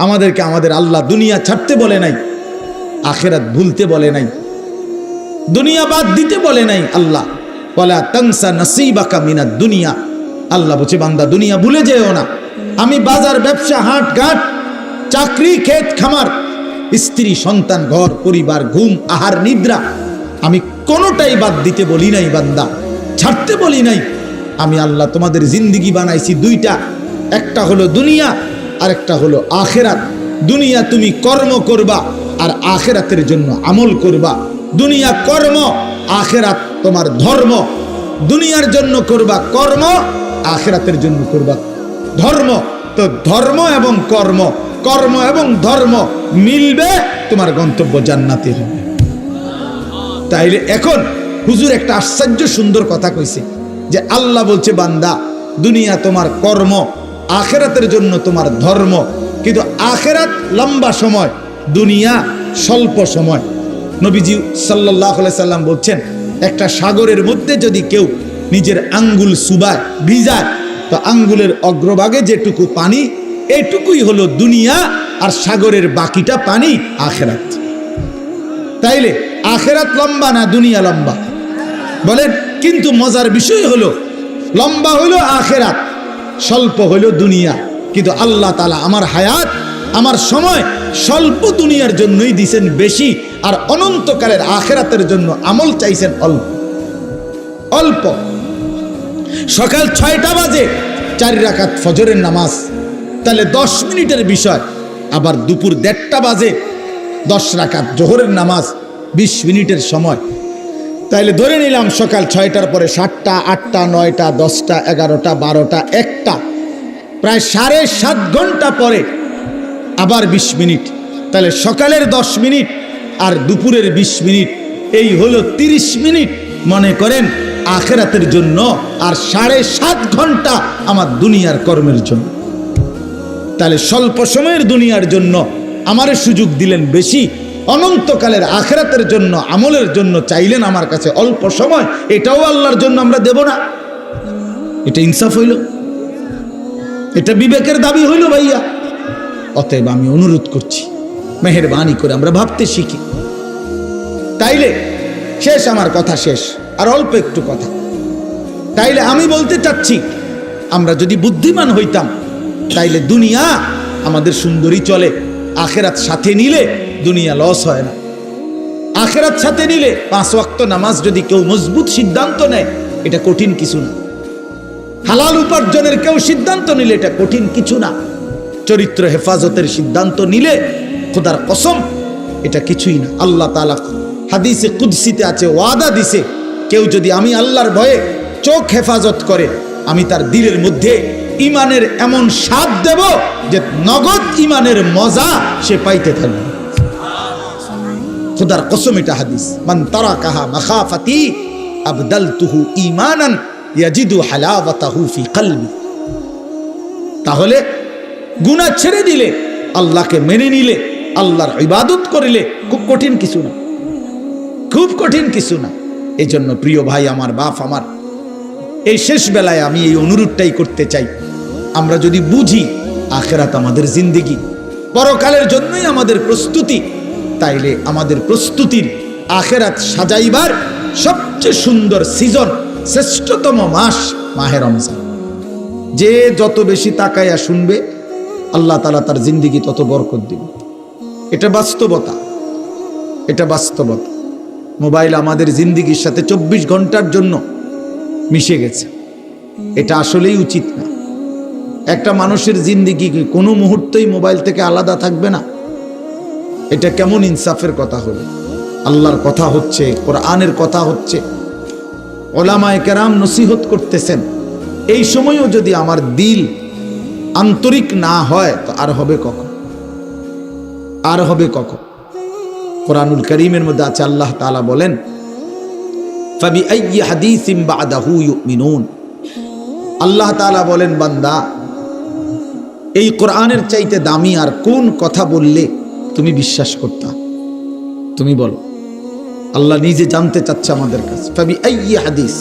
আমাদেরকে আমাদের আল্লাহ দুনিয়া ছাড়তে বলে নাই, আখিরাত ভুলতে বলে নাই, দুনিয়া বাদ দিতে বলে নাই। আল্লাহ ওয়ালা তানসা নাসিবাকা মিনাদ দুনিয়া, আল্লাহ বলছে বান্দা দুনিয়া ভুলে যেও না। আমি বাজার, ব্যবসা, হাট ঘাট, চাকরি, ক্ষেত খামার, স্ত্রী, সন্তান, ঘর পরিবার, ঘুম, আহার, নিদ্রা, আমি কোনোটাই বাদ দিতে বলি নাই বান্দা, ছাড়তে বলি নাই। আমি আল্লাহ তোমাদের জিন্দিগি বানাইছি দুইটা, একটা হলো দুনিয়া আর একটা হলো আখিরাত। দুনিয়া তুমি কর্ম করবা আর আখিরাতের জন্য আমল করবা। দুনিয়া কর্ম, আখিরাত তোমার ধর্ম। দুনিয়ার জন্য করবা কর্ম, আখিরাতের জন্য করবা ধর্ম। তো ধর্ম এবং কর্ম, কর্ম এবং ধর্ম মিলবে, তোমার গন্তব্য জান্নাতে হবে। তাইলে এখন হুজুর একটা আশ্চর্য সুন্দর কথা কইছে যে আল্লাহ বলছে বান্দা দুনিয়া তোমার কর্ম, আখিরাতের জন্য তোমার ধর্ম। কিন্তু আখিরাত লম্বা সময়, দুনিয়া স্বল্প সময়। নবীজি সাল্লাল্লাহু আলাইহি সাল্লাম বলছেন একটা সাগরের মধ্যে যদি কেউ নিজের আঙ্গুল চুবায়, ভিজায়, তো আঙ্গুলের অগ্রভাগে যেটুকু পানি, এইটুকুই হলো দুনিয়া, আর সাগরের বাকিটা পানি আখিরাত। তাইলে আখিরাত লম্বা না দুনিয়া লম্বা বলেন? কিন্তু মজার বিষয় হলো লম্বা হলো আখিরাত, স্বল্প হলো দুনিয়া। কিন্তু আল্লাহ তাআলা আমার হায়াত, আমার সময় স্বল্প দুনিয়ার জন্যই দিয়েছেন বেশি, আর অনন্তকালের আখিরাতের জন্য আমল চাইছেন অল্প অল্প। সকাল 6টা বাজে 4 রাকাত ফজরের নামাজ, তাহলে 10 মিনিটের বিষয়। আবার দুপুর 1:30টা বাজে 10 রাকাত জোহরের নামাজ, 20 মিনিটের সময়। তাইলে ধরে নিলাম সকাল 6টার পরে 7টা, 8টা, 9টা, 10টা, 11টা, 12টা, 1টা, প্রায় 7.5 ঘন্টা পরে আবার 20 মিনিট। তাহলে সকালের 10 মিনিট আর দুপুরের 20 মিনিট, এই হলো 30 মিনিট মনে করেন আখিরাতের জন্য, আর 7.5 ঘন্টা আমার দুনিয়ার কর্মের জন্য। তাহলে স্বল্প সময়ের দুনিয়ার জন্য আমারে সুযোগ দিলেন বেশি, অনন্তকালের আখিরাতের জন্য আমলের জন্য চাইলেন আমার কাছে অল্প সময়। এটাও আল্লাহর জন্য আমরা দেব না? এটা ইনসাফ হইল? এটা বিবেকের দাবি হইল ভাইয়া? অতএব আমি অনুরোধ করছি, মেহেরবানি করে আমরা ভাবতে শিখি। তাইলে শেষ, আমার কথা শেষ, আর অল্প একটু কথা। তাইলে আমি বলতে চাচ্ছি, আমরা যদি বুদ্ধিমান হইতাম তাইলে দুনিয়া আমাদের সুন্দরী চলে, আখিরাত সাথে নিলে দুনিয়া লস হয় না। আখিরাত সাথে নিলে 5 ওয়াক্ত নামাজ যদি কেউ মজবুত সিদ্ধান্ত নেয়, এটা কঠিন কিছু না। হালাল উপার্জনের কেউ সিদ্ধান্ত নিলে এটা কঠিন কিছু না। চরিত্র হেফাজতের সিদ্ধান্ত নিলে খোদার কসম এটা কিছুই না। আল্লাহ তাআলা হাদিসে কুদসিতে আছে, ওয়াদা দিছে, কেউ যদি আমি আল্লাহর ভয়ে চোখ হেফাজত করে, আমি তার দিলের মধ্যে ইমানের এমন স্বাদ দেব যে নগদ ইমানের মজা সে পাইতে থাকবে। খোদার কসম এটা হাদিস। মান তারাকাহা মাখাফাতি আবদালতুহু ঈমানান ইয়াজিদু হালাওয়াতাহু ফি কলবি। তাহলে গুনাহ ছেড়ে দিলে, আল্লাহকে মেনে নিলে, আল্লাহর ইবাদত করিলে খুব কঠিন কিছু না, খুব কঠিন কিছু না। এই জন্য প্রিয় ভাই আমার, বাপ আমার, এই শেষ বেলায় আমি এই অনুরোধটাই করতে চাই, আমরা যদি বুঝি আখিরাত আমাদের জিন্দেগি, পরকালের জন্যই আমাদের প্রস্তুতি, তাইলে আমাদের প্রস্তুতির আখিরাত সাজাইবার সবচেয়ে সুন্দর সিজন, শ্রেষ্ঠতম মাস মাহে রমজান। যে যত বেশি তাকায়া শুনবে, আল্লাহ তাআলা তার জিন্দেগি তত বরকত দিবে। এটা বাস্তবতা, এটা বাস্তবতা। মোবাইল আমাদের জিন্দেগির সাথে 24 ঘন্টার জন্য মিশে গেছে। এটা আসলেই উচিত না। একটা মানুষের জিন্দেগি কোনো মুহূর্তেই মোবাইল থেকে আলাদা থাকবে না, এটা কেমন ইনসাফের কথা হলো? আল্লাহর কথা হচ্ছে, কোরআনের কথা হচ্ছে, ওলামায়ে কেরাম নসিহত করতেছেন, এই সময়ও যদি আমার দিল আন্তরিক না হয় তো আর হবে কখন? আর হবে কখন? কোরআনুল কারীমের মধ্যে আছে, আল্লাহ তাআলা বলেন, ফাবিআইয়ি হাদিসিন বা'দাহু ইউমিনুন। আল্লাহ তাআলা বলেন, বান্দা এই কোরআনের চাইতে দামি আর কোন কথা বললে তুমি বিশ্বাস করতা? তুমি বলো। আল্লাহ নিজে জানতে চাচ্ছে আমাদের কাছে। ফাবিআইয়ি হাদিস,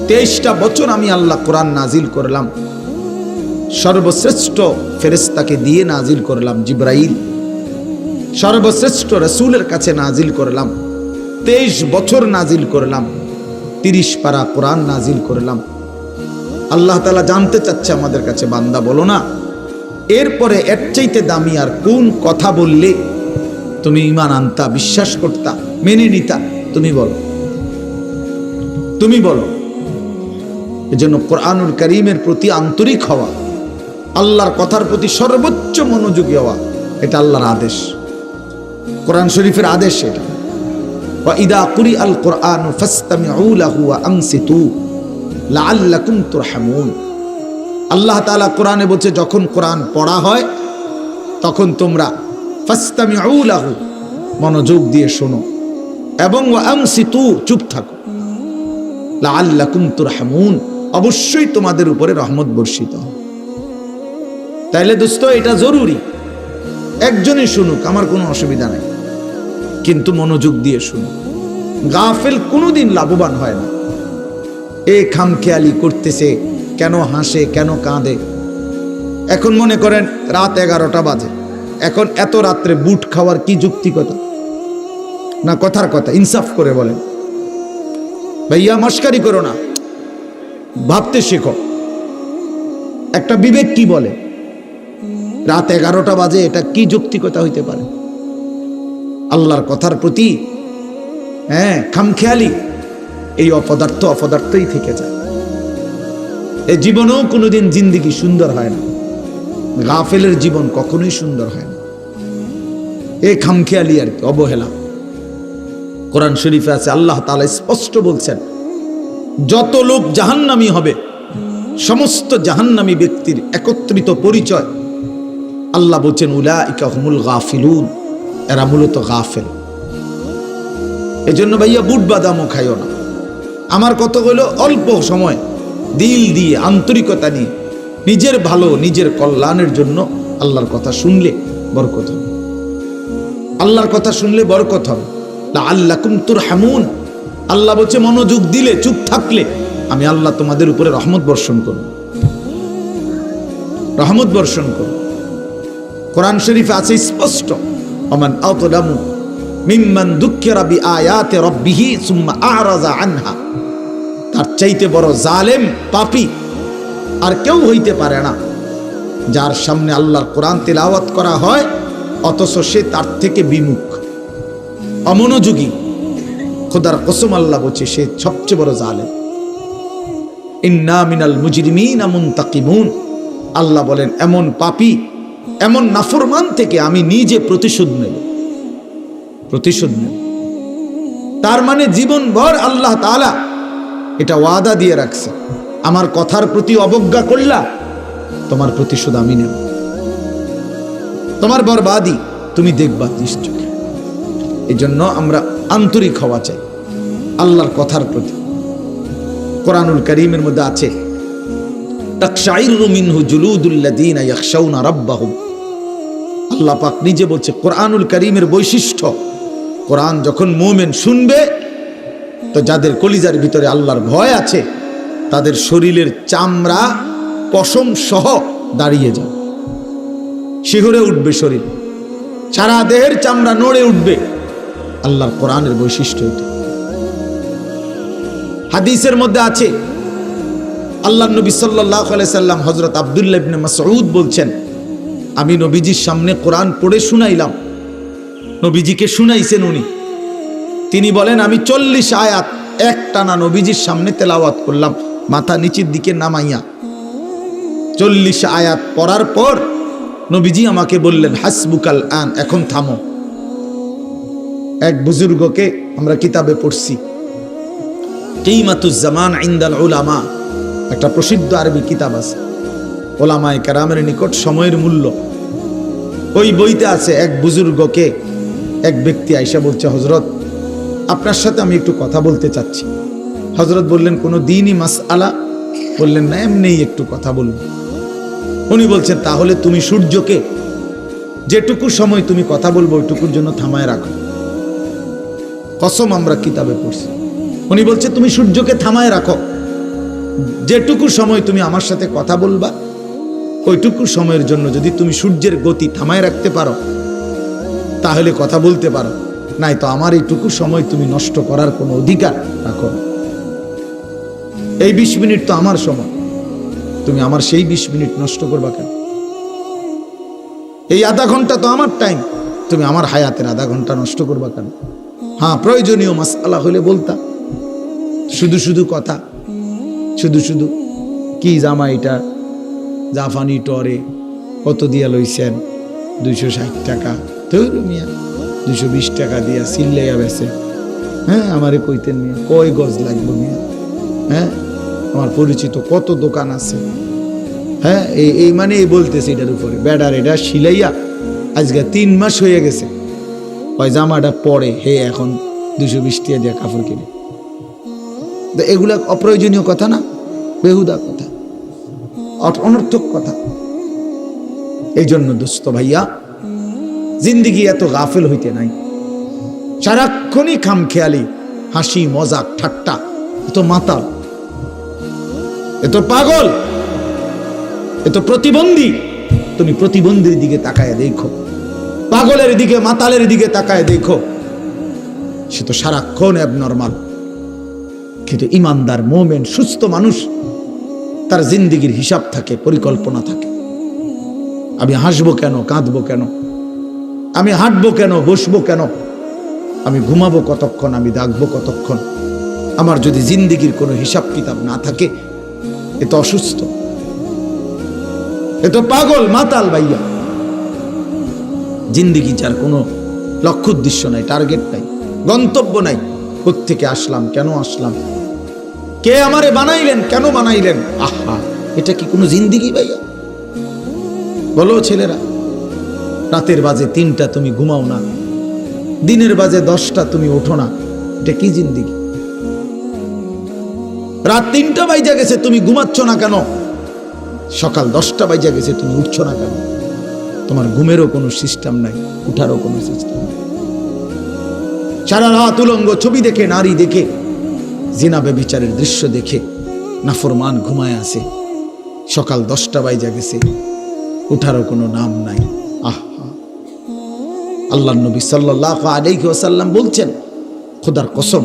23টা বছর আমি আল্লাহ কোরআন নাজিল করলাম, সর্বশ্রেষ্ঠ ফেরেশতাকে দিয়ে নাজিল করলাম জিবরাইল, সর্বশ্রেষ্ঠ রাসূলের কাছে নাজিল করলাম, 23 বছর নাজিল করলাম, 30 পারা কোরআন নাজিল করলাম। আল্লাহ তাআলা জানতে চাচ্ছে আমাদের কাছে, বান্দা বলো না এরপরে এর চাইতে দামি আর কোন কথা বললে তুমি ঈমান আনতা, বিশ্বাস করতা, মেনে নিতা? তুমি বলো, তুমি বলো। এজন্য কোরআনুল কারীমের প্রতি আন্তরিক হওয়া, আল্লাহর কথার প্রতি সর্বোচ্চ মনোযোগী হওয়া, এটা আল্লাহর আদেশ, কোরআন শরীফের আদেশ এটা। ওয়া ইদা কুরিআল কুরআনু ফাসতামিউ লাহু ওয়া আনসিতু লাআল্লাকুম তুরহামুন। আল্লাহ তাআলা কোরআনে বলছে, যখন কোরআন পড়া হয় তখন তোমরা ফাসতামিউ লাহু, মনোযোগ দিয়ে শোনো, এবং ওয়া আনসিতু, চুপ থাকো, লাআল্লাকুম তুরহামুন, অবশ্যই তোমাদের উপরে রহমত বর্ষিত হবে। তাইলে দোস্ত এটা জরুরি, একজনই শুনুক, আমার কোনো অসুবিধা নাই, কিন্তু মনোযোগ দিয়ে শুনুক। গাফেল কোনোদিন লাভবান হয় না। এ খামখেয়ালি করতেছে, কেন হাসে, কেন কাঁদে। এখন মনে করেন রাত 11টা বাজে, এখন এত রাত্রে বুট খাওয়ার কি যুক্তিকতা? না কথার কথা, ইনসাফ করে বলেন ভাইয়া, মস্কারি করো না, ভাবতে শেখো। একটা বিবেক কি বলে রাত 11টা বাজে, এটা কি যৌক্তিকতা হইতে পারে? আল্লাহর কথার প্রতি খামখেয়ালি, এই অপদার্থই থেকে যায়। এই জীবনেও কোনোদিন জিন্দেগি সুন্দর হয় না, গাফেলের জীবন কখনোই সুন্দর হয় না। এই খামখেয়ালি আর কি, অবহেলা। কোরআন শরীফে আছে, আল্লাহ তাআলা স্পষ্ট বলছেন, যত লোক জাহান্নামী হবে, সমস্ত জাহান্নামী ব্যক্তির একত্রিত পরিচয় আল্লাহ বলছেন উলাইকা হুমুল গাফিলুন, এরা মূলত গাফেল। এজন্য ভাইয়া বুট বাদামও খাইও না। আমার কথা হলো অল্প সময় দিল দিয়ে, আন্তরিকতা নিয়ে, নিজের ভালো, নিজের কল্যাণের জন্য আল্লাহর কথা শুনলে বরকত হবে, আল্লাহর কথা শুনলে বরকত হবে। লাআল্লাকুম তুরহামুন, আল্লাহ বলছে মনোযোগ দিলে, চুপ থাকলে আমি আল্লাহ তোমাদের উপরে রহমত বর্ষণ করব, রহমত বর্ষণ করব। কোরআন শরীফে আছে স্পষ্ট, ওমান আযলামু মিম্মান যুক্কিরা বিআয়াতি রাব্বিহি সুম্মা আ'রাযা আনহা। তার চাইতে বড় জালেম, পাপী আর কেউ হইতে পারে না, যার সামনে আল্লাহর কোরআন তেলাওয়াত করা হয় অথচ সে তার থেকে বিমুখ, অমনোযোগী। খোদার কসম আল্লাহ বলছে সে সবচেয়ে বড় জালেম। ইন্না মিনাল মুজরিমিনা মুনতাকিমুন, আল্লাহ বলেন এমন পাপী, এমন নাফরমান থেকে আমি নিজে প্রতিশোধ নেব, প্রতিশোধ নেব। তার মানে জীবনভর আল্লাহ তাআলা এটা ওয়াদা দিয়ে রাখছে, আমার কথার প্রতি অবজ্ঞা করলা, তোমার প্রতিশোধ আমি নেব, তোমার বরবাদি তুমি দেখবা নিশ্চয়। এই জন্য আমরা আন্তরিক হওয়া চাই আল্লাহর কথার প্রতি। কোরআনুল কারীমের মধ্যে আছে, তাকশাইরু মিনহু জুলুদুল্লাযীনা ইয়াখশাউনা রাব্বাহুম। আল্লাহ পাক নিজে বলছে, কোরআনুল কারীমের বৈশিষ্ট্য, কোরআন যখন মুমিন শুনবে তো যাদের কলিজার ভিতরে আল্লাহর ভয় আছে তাদের শরীরের চামড়া পশম সহ দাঁড়িয়ে যাবে, শিহরে উঠবে শরীর, সারা দেহের চামড়া নড়ে উঠবে। আল্লাহর কোরআনের বৈশিষ্ট্য এটা। হাদিসের মধ্যে আছে, আল্লাহর নবী সাল্লাল্লাহু আলাইহি সাল্লাম হযরত আব্দুল্লাহ ইবনে মাসউদ বলছেন, আমি নবীজির সামনে কোরআন পড়ে শুনাইলাম, নবীজিকে শুনাইছেন উনি। তিনি বলেন আমি 40 আয়াত একটানা নবীজির সামনে তেলাওয়াত করলাম, মাথা নিচের দিকে নামাইয়া। 40 আয়াত পড়ার পর নবীজি আমাকে বললেন, হাসবুকাল আন, এখন থামো। এক বুজুর্গকে আমরা কিতাবে পড়ছি, কিমাতুজ জামান ইনদাল উলামা, একটা প্রসিদ্ধ আরবি কিতাব আছে, ওলামায়ে কেরামের নিকট সময়ের মূল্য। ওই বইতে আছে, এক বুজুর্গকে এক ব্যক্তি আইসা বলছে, হযরত আপনার সাথে আমি একটু কথা বলতে চাচ্ছি। হযরত বললেন, কোনো দ্বীনি মাসআলা? বললেন না, এমনিই একটু কথা বলবো। উনি বলছেন, তাহলে তুমি সূর্যকে যেটুকু সময় তুমি কথা বলবো ওইটুকুর জন্য থামায় রাখো। কসম আমরা কিতাবে পড়ছি। উনি বলছে তুমি সূর্যকে থামায় রাখো, যেটুকু সময় তুমি আমার সাথে কথা বলবা ওইটুকু সময়ের জন্য যদি তুমি সূর্যের গতি থামায় রাখতে পারো তাহলে কথা বলতে পারো, নাই তো আমার এইটুকু সময় তুমি নষ্ট করার কোনো অধিকার রাখো না। এই 20 মিনিট তো আমার সময়, তুমি আমার সেই 20 মিনিট নষ্ট করবা কেন? এই আধা ঘন্টা তো আমার টাইম, তুমি আমার হায়াতের আধা ঘন্টা নষ্ট করবা কেন? হ্যাঁ, প্রয়োজনীয় মাসআলা হলে বলতা, শুধু শুধু কথা, শুধু শুধু কি জামা এটা জাফানি টরে কত দিয়া লইছেন? 260 টাকা। ধুর মিয়া, 220 টাকা দিয়া সিল্লাইয়া বেছে। হ্যাঁ, আমারে কইতেন মিয়া কয় গজ লাগবে মিয়া? হ্যাঁ, আমার পরিচিত কত দোকান আছে। হ্যাঁ, এই মানে এই বলতেছে এটার উপরে বেডার এটা সিলাইয়া আজকে 3 মাস হয়ে গেছে, ওই জামাটা পরে হে এখন 220 টাকা দিয়ে কাপড় কিনে। এগুলা অপ্রয়োজনীয় কথা না, বেহুদা কথা, অনর্থক কথা। এই জন্য দোস্ত ভাইয়া, জিন্দিগি এত গাফেল হইতে নাই। সারাক্ষণই খামখেয়ালি, হাসি মজাক ঠাট্টা, এত মাতাল, এত পাগল, এত প্রতিবন্ধী। তুমি প্রতিবন্ধীর দিকে তাকায় দেখো, পাগলের দিকে মাতালের দিকে তাকায় দেখো, সে তো সারাক্ষণ অ্যাবনর্মাল। কিন্তু ইমানদার মোমেন সুস্থ মানুষ, তার জিন্দিগির হিসাব থাকে, পরিকল্পনা থাকে। আমি হাসবো কেন, কাঁদবো কেন, আমি হাঁটবো কেন, বসবো কেন, আমি ঘুমাবো কতক্ষণ, আমি জাগবো কতক্ষণ। আমার যদি জিন্দিগির কোনো হিসাব কিতাব না থাকে, এ তো অসুস্থ, এ তো পাগল মাতাল ভাইয়া। জিন্দিগি যার কোনো লক্ষ্য উদ্দেশ্য নাই, টার্গেট নাই, গন্তব্য নাই। কোত্থেকে আসলাম, কেন আসলাম, কে আমারে বানাইলেন, কেন বানাইলেন? আহা, এটা কি কোনো জিন্দিগি ভাইয়া? বলো ছেলেরা, রাতের বাজে 3টা তুমি ঘুমাও না, দিনের বাজে 10টা তুমি ওঠো না, এটা কি জিন্দিগি? রাত 3টা বাজে গেছে তুমি ঘুমাচ্ছ না কেন? সকাল 10টা বাজে গেছে তুমি উঠছো না কেন? তোমার ঘুমেরও কোনো সিস্টেম নাই, উঠারও কোনো সিস্টেম নাই। সারা রাত উলঙ্গ ছবি দেখে, নারী দেখে, জিনা ব্যভিচারের দৃশ্য দেখে নাফরমান ঘুমায় আছে। সকাল 10টা বাজে গেছে, উঠারও কোনো নাম নাই। আহা, আল্লাহর নবী সাল্লাল্লাহু আলাইহি ওয়াসাল্লাম বলছেন, খোদার কসম,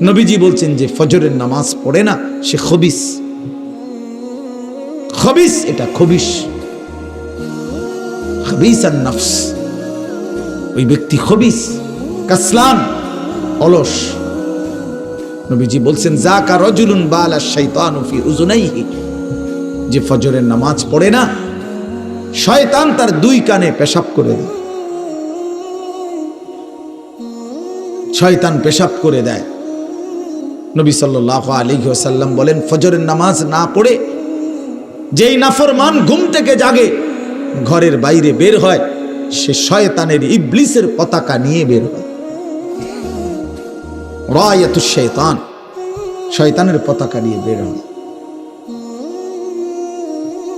নবীজি বলছেন যে ফজরের নামাজ পড়ে না সে খবিস। খবিস, এটা খবিস, খবিসান নফস। ওই ব্যক্তি খবিস, কাসলান, অলস। নবীজি বলছেন, যাকা রাজুলুন বালা শাইতানু ফি উযুনাইহি, যে ফজরের নামাজ পড়ে না, শয়তান তার 2 কানে পেশাব করে দেয়। শয়তান পেশাব করে দেয়। নবী সাল্লাল্লাহু আলাইহি ওয়াসাল্লাম বলেন, ফজরের নামাজ না পড়ে যেই নাফরমান ঘুম থেকে জাগে, ঘরের বাইরে বের হয়, সে শয়তানের, ইবলিসের পতাকা নিয়ে বের হয়। রায়াতুশ শাইতান, শয়তানের পতাকা নিয়ে বের হয়।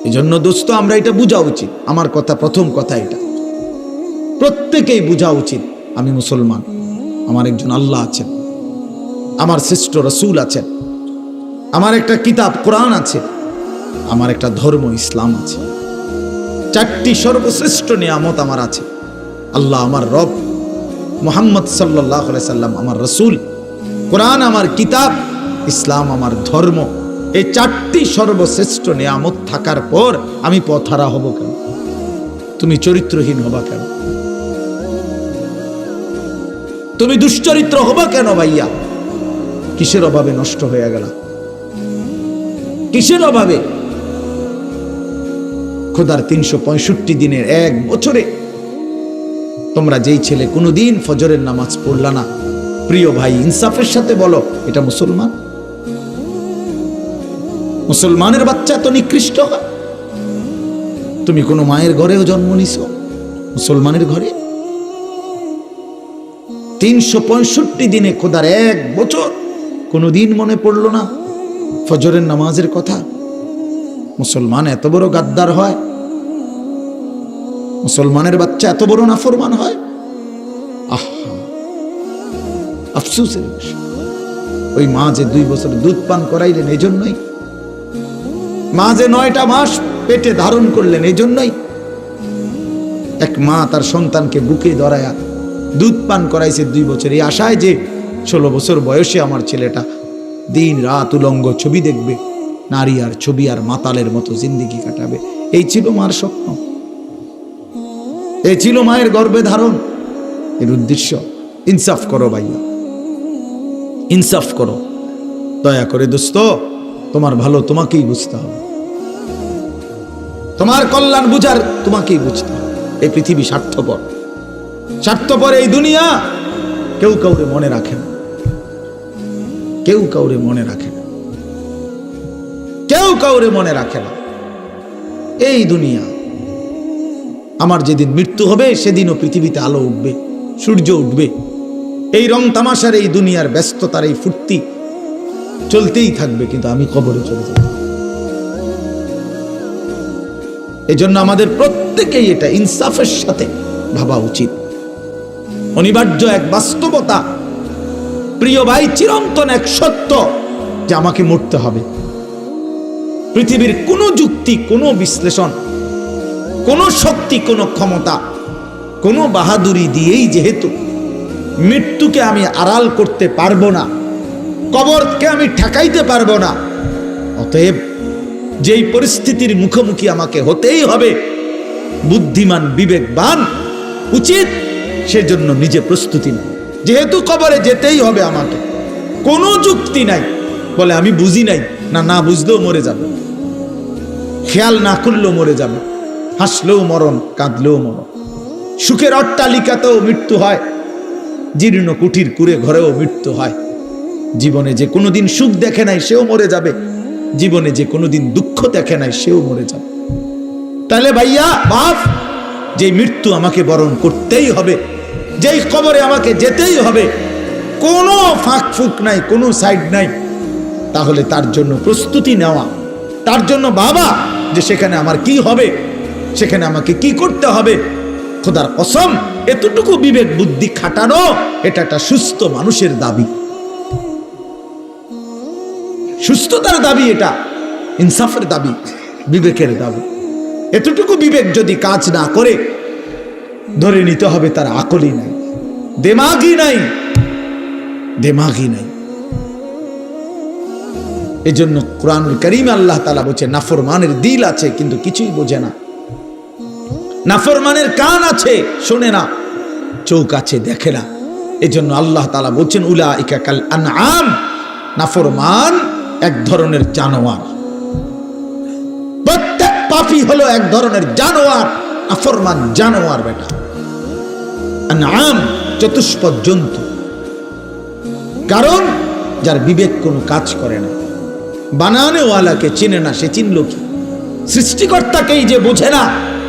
এই জন্য দোস্ত, আমরা এটা বোঝা উচিত। আমার কথা, প্রথম কথা এটা প্রত্যেকেই বোঝা উচিত, আমি মুসলমান, আমার একজন আল্লাহ আছেন, আমার শ্রেষ্ঠ রাসূল আছেন, আমার একটা কিতাব কোরআন আছে, আমার একটা ধর্ম ইসলাম আছে। 4টি সর্বশ্রেষ্ঠ নিয়ামত আমার আছে। আল্লাহ আমার রব, মুহাম্মদ সাল্লাল্লাহু আলাইহি সাল্লাম আমার রাসূল, কোরআন আমার কিতাব, ইসলাম আমার ধর্ম। এই 4টি সর্বশ্রেষ্ঠ নিয়ামত থাকার পর আমি পথহারা হব কেন? তুমি চরিত্রহীন হবা কেন? তুমি দুশ্চরিত্র হবা কেন ভাইয়া? কিসের অভাবে নষ্ট হয়ে গেল? কিসের অভাবে? খোদার 365 দিনের 1 বছরে তোমরা যেই ছেলে কোনোদিন ফজরের নামাজ পড়লা না, প্রিয় ভাই, ইনসাফের সাথে বলো, এটা মুসলমান? মুসলমানের বাচ্চা তো নিকৃষ্ট হয়। তুমি কোনো মায়ের ঘরেও জন্ম নিছো, মুসলমানের ঘরে? 365 দিনে খোদার 1 বছর কোনোদিন মনে পড়লো না ফজরের নামাজের কথা? মুসলমান এত বড় গাদ্দার হয়? মুসলমানের বাচ্চা এত বড় নাফরমান হয়? আহা, আফসোসের বিষয়। ওই মা যে 2 বছর দুধ পান করাইলেন, এই জন্যই মা যে 9টা মাস পেটে ধারণ করলেন এই জন্যই। এক মা তার সন্তানকে বুকে ধরায়া দুধ পান করাইছে 2 বছর, এই আশায় যে 16 বছর বয়সে আমার ছেলেটা দিন রাত উলঙ্গ ছবি দেখবে, নারী আর ছবি আর মাতালের মতো জিন্দিগি কাটাবে। এই ছিল মার স্বপ্ন, এই ছিল মায়ের গর্ভে ধারণ, এর উদ্দেশ্য। ইনসাফ করো ভাইয়া, ইনসাফ করো, দয়া করে দোস্ত। তোমার ভালো তোমাকেই বুঝতে হবে, তোমার কল্যাণ বুঝার তোমাকেই বুঝতে হবে। এই পৃথিবী স্বার্থপর, স্বার্থপর এই দুনিয়া। কেউ কাউরে মনে রাখে না, কেউ কাউরে মনে রাখে না, কেউ কাউরে মনে রাখে না। এই দুনিয়া, আমার যেদিন মৃত্যু হবে সেদিনও পৃথিবীতে আলো উঠবে, সূর্য উঠবে। এই রং তামাশার এই দুনিয়ার ব্যস্ততার এই ফুর্তি চলতেই থাকবে, কিন্তু আমি কবরে চলে যাব। এই জন্য আমাদের প্রত্যেকেই এটা ইনসাফের সাথে ভাবা উচিত। অনিবার্য এক বাস্তবতা, প্রিয় ভাই, চিরন্তন এক সত্য যে আমাকে মরতে হবে। পৃথিবীর কোনো যুক্তি, কোনো বিশ্লেষণ, কোনো শক্তি, কোনো ক্ষমতা, কোনো বাহাদুরি দিয়েই যেহেতু মৃত্যুকে আমি আড়াল করতে পারবো না, কবরকে আমি ঠেকাইতে পারবো না, অতএব যেই পরিস্থিতির মুখোমুখি আমাকে হতেই হবে, বুদ্ধিমান বিবেকবান উচিত সেজন্য নিজে প্রস্তুতি নেই। যেহেতু কবরে যেতেই হবে আমাকে, কোনো যুক্তি নাই বলে আমি বুঝি নাই, না না বুঝলেও মরে যাবে, খেয়াল না করলেও মরে যাবে, হাসলেও মরণ, কাঁদলেও মরণ। সুখের অট্টালিকাতেও মৃত্যু হয়, জীর্ণ কুঠির কুড়ে ঘরেও মৃত্যু হয়। জীবনে যে কোনোদিন সুখ দেখে নাই সেও মরে যাবে, জীবনে যে কোনোদিন দুঃখ দেখে নাই সেও মরে যাবে। তাহলে ভাইয়া বাপ, যে মৃত্যু আমাকে বরণ করতেই হবে, যেই কবরে আমাকে যেতেই হবে, কোনো ফাঁক ফুক নাই, কোনো সাইড নাই, তাহলে তার জন্য প্রস্তুতি নেওয়া, তার জন্য বাবা যে সেখানে আমার কি হবে, সেখানে আমাকে কি করতে হবে। খোদার কসম, এতটুকু বিবেক বুদ্ধি খাটানো এটা একটা সুস্থ মানুষের দাবি, সুস্থতার দাবি, এটা ইনসাফের দাবি, বিবেকের দাবি। এতটুকু বিবেক যদি কাজ না করে, ধরে নিতে হবে তার আকলই নাই, দেমাগই নাই, দেমাগই নাই। এজন্য কুরআনুল কারীমে আল্লাহ তাআলা বলেছে, নাফরমানের দিল আছে কিন্তু কিছুই বোঝে না, নাফরমানের কান আছে শোনে না, চোখ আছে দেখে না। এজন্য আল্লাহ তাআলা বলছেন, উলাইকা কাল আনআম, নাফরমান এক ধরনের জানোয়ার। প্রত্যেক পাপী হলো এক ধরনের জানোয়ার, নাফরমান জানোয়ার বেটা। আনআম চতুষ্পদ জন্তু, কারণ যার বিবেক কোনো কাজ করে না, বানানেওয়ালাকে চিনে না, সে চিনল কি? সৃষ্টিকর্তাকেই যে বোঝে না,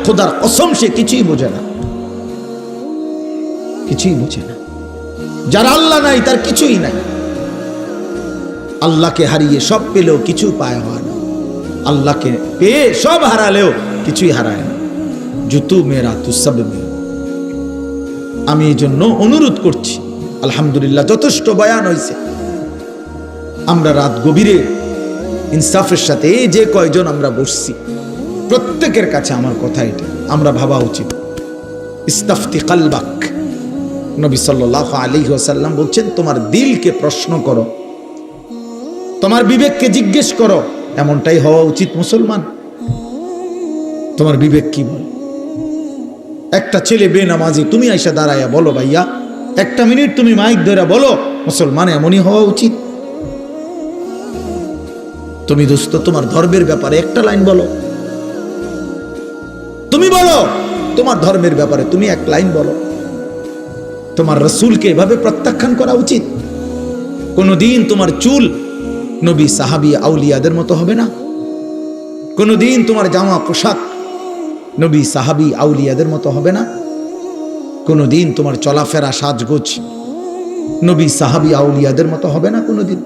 খোদার কসম সে কিছুই বোঝে না, কিছুই বোঝে না। যার আল্লাহ নাই তার কিছুই নাই। আল্লাহকে হারিয়ে সব পেলেও কিছু পায় হয় না, আল্লাহকে পেয়ে সব হারালেও কিছুই হারায় না। জুতু মেরা তু সব মেরা। আমি এই জন্য অনুরোধ করছি, আলহামদুলিল্লাহ যথেষ্ট বয়ান হয়েছে। আমরা রাত গভীরে ইনসাফের সাথে এই যে কয়জন আমরা বসছি, প্রত্যেকের কাছে আমার কথা এটা, আমরা ভাবা উচিত। ইস্তাফতি কালবাক, নবী সাল্লাল্লাহু আলাইহি ওয়াসাল্লাম বলছেন, তোমার দিলকে প্রশ্ন করো, তোমার বিবেককে জিজ্ঞেস করো। এমনটাই হওয়া উচিত মুসলমান। তোমার বিবেক কি বলে? একটা ছেলে বেনামাজি, তুমি আইসা দাঁড়াইয়া বলো, ভাইয়া 1 মিনিট তুমি মাইক ধরে বলো, মুসলমান এমনই হওয়া উচিত। তুমি দোস্ত তোমার ধর্মের ব্যাপারে একটা লাইন বলো, তুমি বলো তোমার ধর্মের ব্যাপারে তুমি 1 লাইন বলো। তোমার রাসূলকে এভাবে প্রত্যাখ্যান করা উচিত। কোনদিন তোমার চুল নবী সাহাবী আউলিয়াদের মতো হবে না, কোনদিন তোমার জামা পোশাক নবী সাহাবী আউলিয়াদের মতো হবে না, কোনদিন তোমার চলাফেরা সাজগোজ নবী সাহাবী আউলিয়াদের মতো হবে না কোনদিন।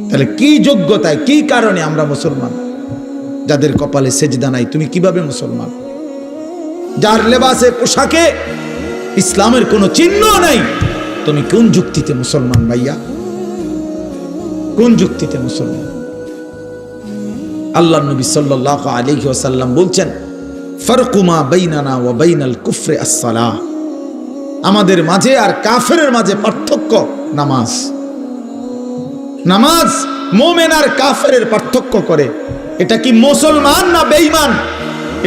তাহলে কি যোগ্যতায়, কি কারণে আমরা মুসলমান? যাদের কপালে সেজদা নাই, তুমি কিভাবে মুসলমান? যার লেবাসে পোশাকে ইসলামের কোনো চিহ্ন নাই, তুমি কোন যুক্তিতে মুসলমান ভাইয়া? কোন যুক্তিতে মুসলমান? আল্লাহ নবী সাল্লাল্লাহু আলাইহি ওয়াসাল্লাম বলছেন, ফারকু মা বাইনানা ওয়া বাইনাল কুফরি আস-সালাহ, আমাদের মাঝে আর কাফেরের মাঝে পার্থক্য নামাজ। নামাজ মুমিন আর কাফেরের পার্থক্য করে। এটা কি মুসলমান না বেঈমান,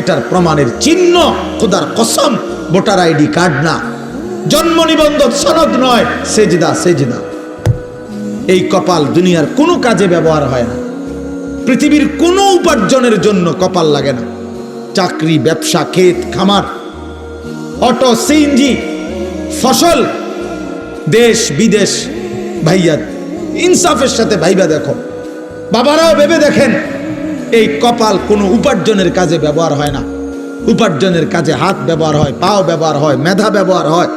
এটার প্রমাণের চিহ্ন খোদার কসম ভোটার আইডি কার্ড না, জন্ম নিবন্ধন সনদ নয়, সেজদা। সেজদা এই কপাল দুনিয়ার কোনো কাজে ব্যবহার হয় না, পৃথিবীর কোনো উপার্জনের জন্য কপাল লাগে না। চাকরি, ব্যবসা, ক্ষেত খামার, অটো, সিএনজি, ফসল, দেশ বিদেশ, ভাইয়া ইনসাফের সাথে ভাইবা দেখো, বাবারাও ভেবে দেখেন, এই কপাল কোনো উপার্জনের কাজে ব্যবহার হয় না। উপার্জনের কাজে হাত ব্যবহার হয়, পাও ব্যবহার হয়, মেধা ব্যবহার হয়,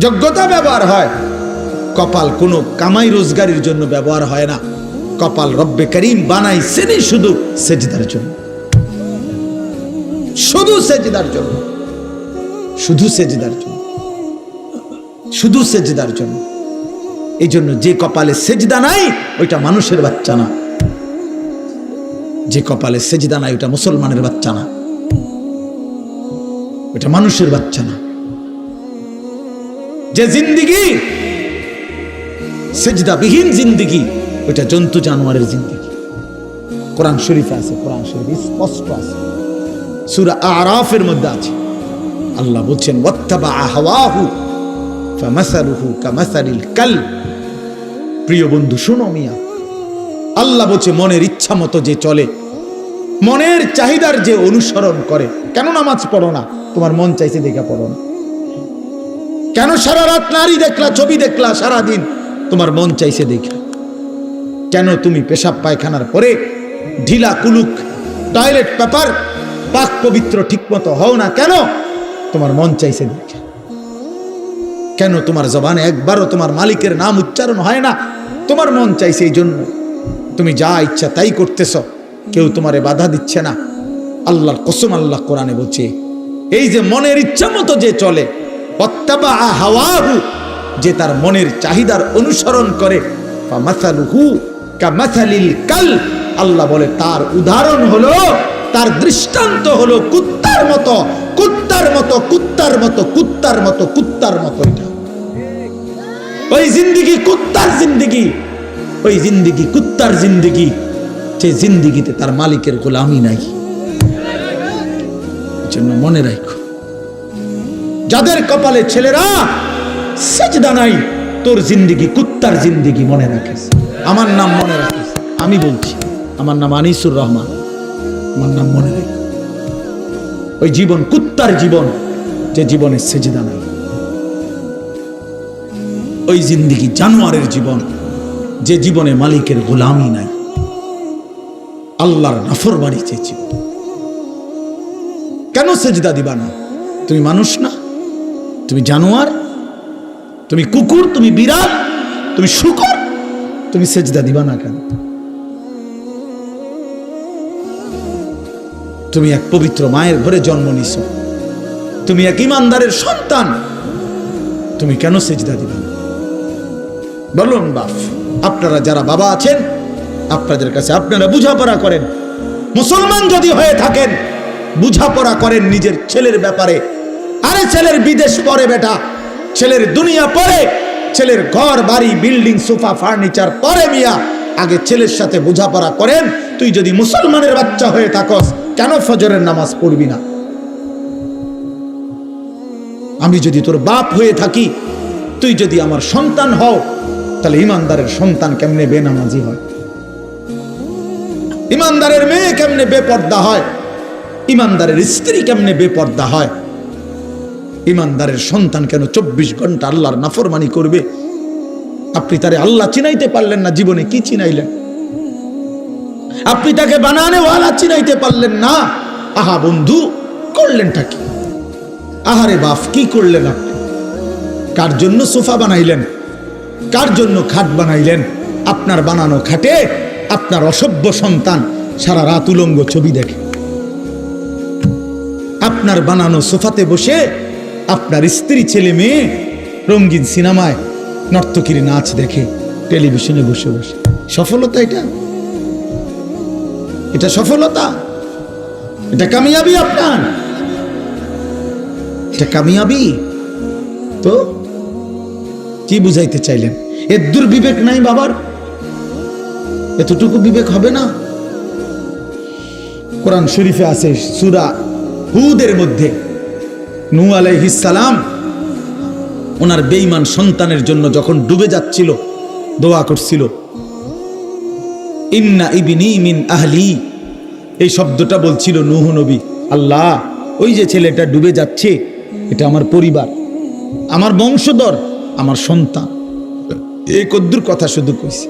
যোগ্যতা ব্যবহার হয়। কপাল কোনো কামাই রোজগারের জন্য ব্যবহার হয় না। কপাল রব্বে করিম বানাইছেনই শুধু সেজদার জন্য, শুধু সেজদার জন্য, শুধু সেজদার জন্য, শুধু সেজদার জন্য। এই জন্য যে কপালে সেজদা নাই ওইটা মানুষের বাচ্চা না, যে কপালে সেজদা নাই ওটা মুসলমানের বাচ্চা না, ওটা মানুষের বাচ্চা না। যে জিন্দিগি সেজদাবিহীন জিন্দিগি, ওটা জন্তু জানোয়ারের জিন্দিগি। কোরআন শরীফে আছে, কোরআন শরীফ স্পষ্ট আছে, সূরা আরাফের মধ্যে আছে। আল্লাহ বলছেন, ওয়াত্তাবা হাওয়াহু ফামাসালুহু কামাসালিল কালব। প্রিয় বন্ধু শোনো মিয়া, আল্লাহ বলছে মনের ইচ্ছা মতো যে চলে, মনের চাহিদার যে অনুসরণ করে। কেন নামাজ পড়ো না? তোমার মন চাইছে দেখা পড়ো না। কেন সারা রাত নারী দেখলা, ছবি দেখলা সারাদিন? তোমার মন চাইছে দেখা। কেন তুমি পেশাব পায়খানার পরে ঢিলা কুলুক টয়লেট পেপার পাক পবিত্র ঠিক মতো হও না? কেন? তোমার মন চাইছে দেখা। কেন তোমার জবানে একবারও তোমার মালিকের নাম উচ্চারণ হয় না? তোমার মন চাইছে। এই জন্য তুমি যা ইচ্ছা তাই করতেছ, কেউ তোমারে বাধা দিচ্ছে না। আল্লাহর কসম, আল্লাহ কোরআনে বলছে, এই যে মনের ইচ্ছা মতো যে চলে, ওয়াত্তাবা হাওয়াহু, যে তার মনের চাহিদার অনুসরণ করে, ফামাসালুহু কামাসালিল কালব, আল্লাহ বলে তার উদাহরণ হলো, তার দৃষ্টান্ত হলো কুত্তার মতো, কুত্তার মতো, কুত্তার মতো, কুত্তার মতো, কুত্তার মতো। এটা ওই জিন্দিগি কুত্তার জিন্দিগি, ওই জিন্দিগি কুত্তার জিন্দিগি, যে জিন্দিগিতে তার মালিকের গোলামি নাই। জন্য মনে রাখো, যাদের কপালে ছেলেরা সেজদা নাই, তোর জিন্দিগি কুত্তার জিন্দিগি, মনে রাখিস। আমার নাম মনে রাখিস, আমি বলছি, আমার নাম আনিসুর রহমান, আমার নাম মনে রাখ। ওই জীবন কুত্তার জীবন, যে জীবনে সেজদা নাই। ওই জিন্দিগি জানোয়ারের জীবন, যে জীবনে মালিকের গোলামি নাই, আল্লাহর নাফরমানি চেয়েছি। কেন সেজদা দিবা না? তুমি মানুষ না? তুমি জানোয়ার? তুমি কুকুর? তুমি বিড়াল? তুমি শূকর? তুমি সেজদা দিবা না কেন? তুমি এক পবিত্র মায়ের ঘরে জন্ম নিছ, তুমি এক ইমানদারের সন্তান, তুমি কেন সেজদা দিবা না? বলুন বাপ, আপনারা যারা বাবা আছেন, আপনাদের কাছে আপনারা বুঝাপড়া করেন। মুসলমান যদি হয়ে থাকেন, বুঝাপড়া করেন নিজের ছেলের ব্যাপারে। আরে ছেলের বিদেশ পরে বেটা, ছেলের দুনিয়া পরে, ছেলের ঘর বাড়ি বিল্ডিং সোফা ফার্নিচার পরে মিয়া, আগে ছেলের সাথে বোঝাপড়া করেন। তুই যদি মুসলমানের বাচ্চা হয়ে থাকস, কেন ফজরের নামাজ পড়বি না? আমি যদি তোর বাপ হয়ে থাকি, তুই যদি আমার সন্তান হও, তাহলে ইমানদারের সন্তান কেমনে বেনামাজি হয়? ইমানদারের মেয়ে কেমনে বেপর্দা হয়? ইমানদারের স্ত্রী কেমনে বেপর্দা হয়? ইমানদারের সন্তান কেন 24 ঘন্টা আল্লাহর নাফরমানি করবে? আপনি তারে আল্লাহ চিনাইতে পারলেন না, জীবনে কি চিনাইলেন? আপনি তাকে বানানে ওয়ালা চিনাইতে পারলেন না। আহা বন্ধু, করলেনটা কি? আহারে বাপ, কি করলেন আপনি? কার জন্য সোফা বানাইলেন? কার জন্য খাট বানাইলেন? আপনার বানানো খাটে আপনার অসভ্য সন্তান সারা রাত উলঙ্গ ছবি দেখে। আপনার বানানো সোফাতে বসে আপনার স্ত্রী ছেলে মেয়ে রঙিন সিনেমায় নর্তকীর নাচ দেখে টেলিভিশনে বসে বসে। সফলতা এটা? এটা সফলতা, এটা কামিয়াবি আপনার, এটা কামিয়াবি। তো কি বুঝাইতে চাইলেন? এর দুর্বিবেক নাই বাবার? এতটুকু বিবেক হবে না? কোরআন শরীফে আছে সূরা হুদের মধ্যে নূহ আলাইহিস সালাম ওনার বেঈমান সন্তানের জন্য যখন ডুবে যাচ্ছিল দোয়া করছিল, ইন্না ইবনি মিন আহলি, এই শব্দটা বলছিল নূহ নবী, আল্লাহ ওই যে ছেলেটা ডুবে যাচ্ছে এটা আমার পরিবার, আমার বংশধর, আমার সন্তান। এই কদ্দুর কথা শুধু কইছে,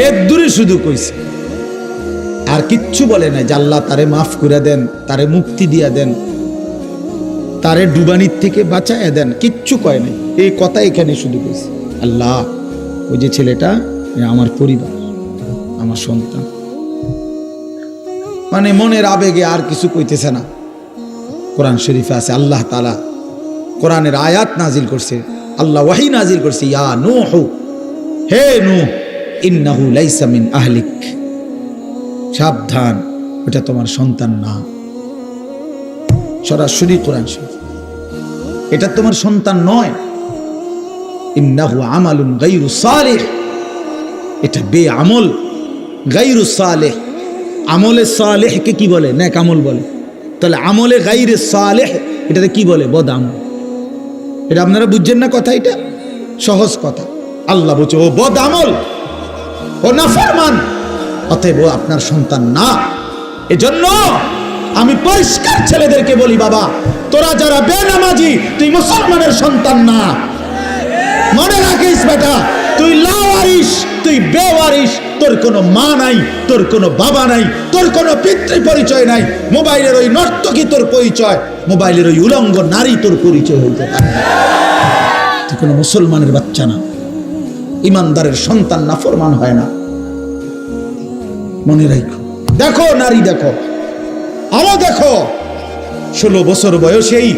এর দূরে শুধু কইছে, আর কিচ্ছু বলে নাই যে আল্লাহ তারে মাফ করে দেন, তারে মুক্তি দিয়া দেন, তারে ডুবানির থেকে বাঁচায় দেন, কিচ্ছু কয় নাই। এই কথা এখানে শুধু কইছে, আল্লাহ ওই যে ছেলেটা আমার পরিবার, আমার সন্তান। মানে মনের আবেগে আর কিছু কইতেছে না। কোরআন শরীফে আছে আল্লাহ তাআলা কোরআনের আয়াত নাজিল করছে, আল্লাহ ওয়াহি নাজিল করছে, ইয়া নূহ, হে নূহ, ইন্নাহু লাইসা মিন আহলিক, সাবধান ওটা তোমার সন্তান না। সরাসরি কোরআন শরীফ, এটা তোমার সন্তান নয়। ইন্নাহু আমালুন গায়রু সালিহ, এটা বেআমল, গায়রু সালেহ। আমলে সালেহকে কি বলে? নেক আমল বলে। তাহলে আমলে গায়রে সালেহ এটাতে কি বলে? বদ আমল। এটা আপনারা বুঝছেন না কথা? এটা সহজ কথা। আল্লাহ বলছে ও বদ আমল, ও নাফরমান, অতএব ও আপনার সন্তান না। এজন্য আমি পরিষ্কার ছেলেদেরকে বলি, বাবা তোরা যারা বেনামাজি, তুই মুসলমানের সন্তান না। মনে রাখিস বেটা, তুই লাওয়ারিস, তুই বেওয়ারিস, তোর কোনো মা নাই, তোর কোনো বাবা নাই, তোর কোনো পিতৃ পরিচয় নাই। মোবাইলের ওই নর্তকী তোর পরিচয়, মোবাইলের ওই উলঙ্গ নারী তোর পরিচয় হইতে পারে। তুই কোনো মুসলমানের বাচ্চা না, ইমানদারের সন্তান নাফরমান হয় না। মনে রাখো। দেখো নারী, দেখো আরো দেখো, 16 বছর বয়সেই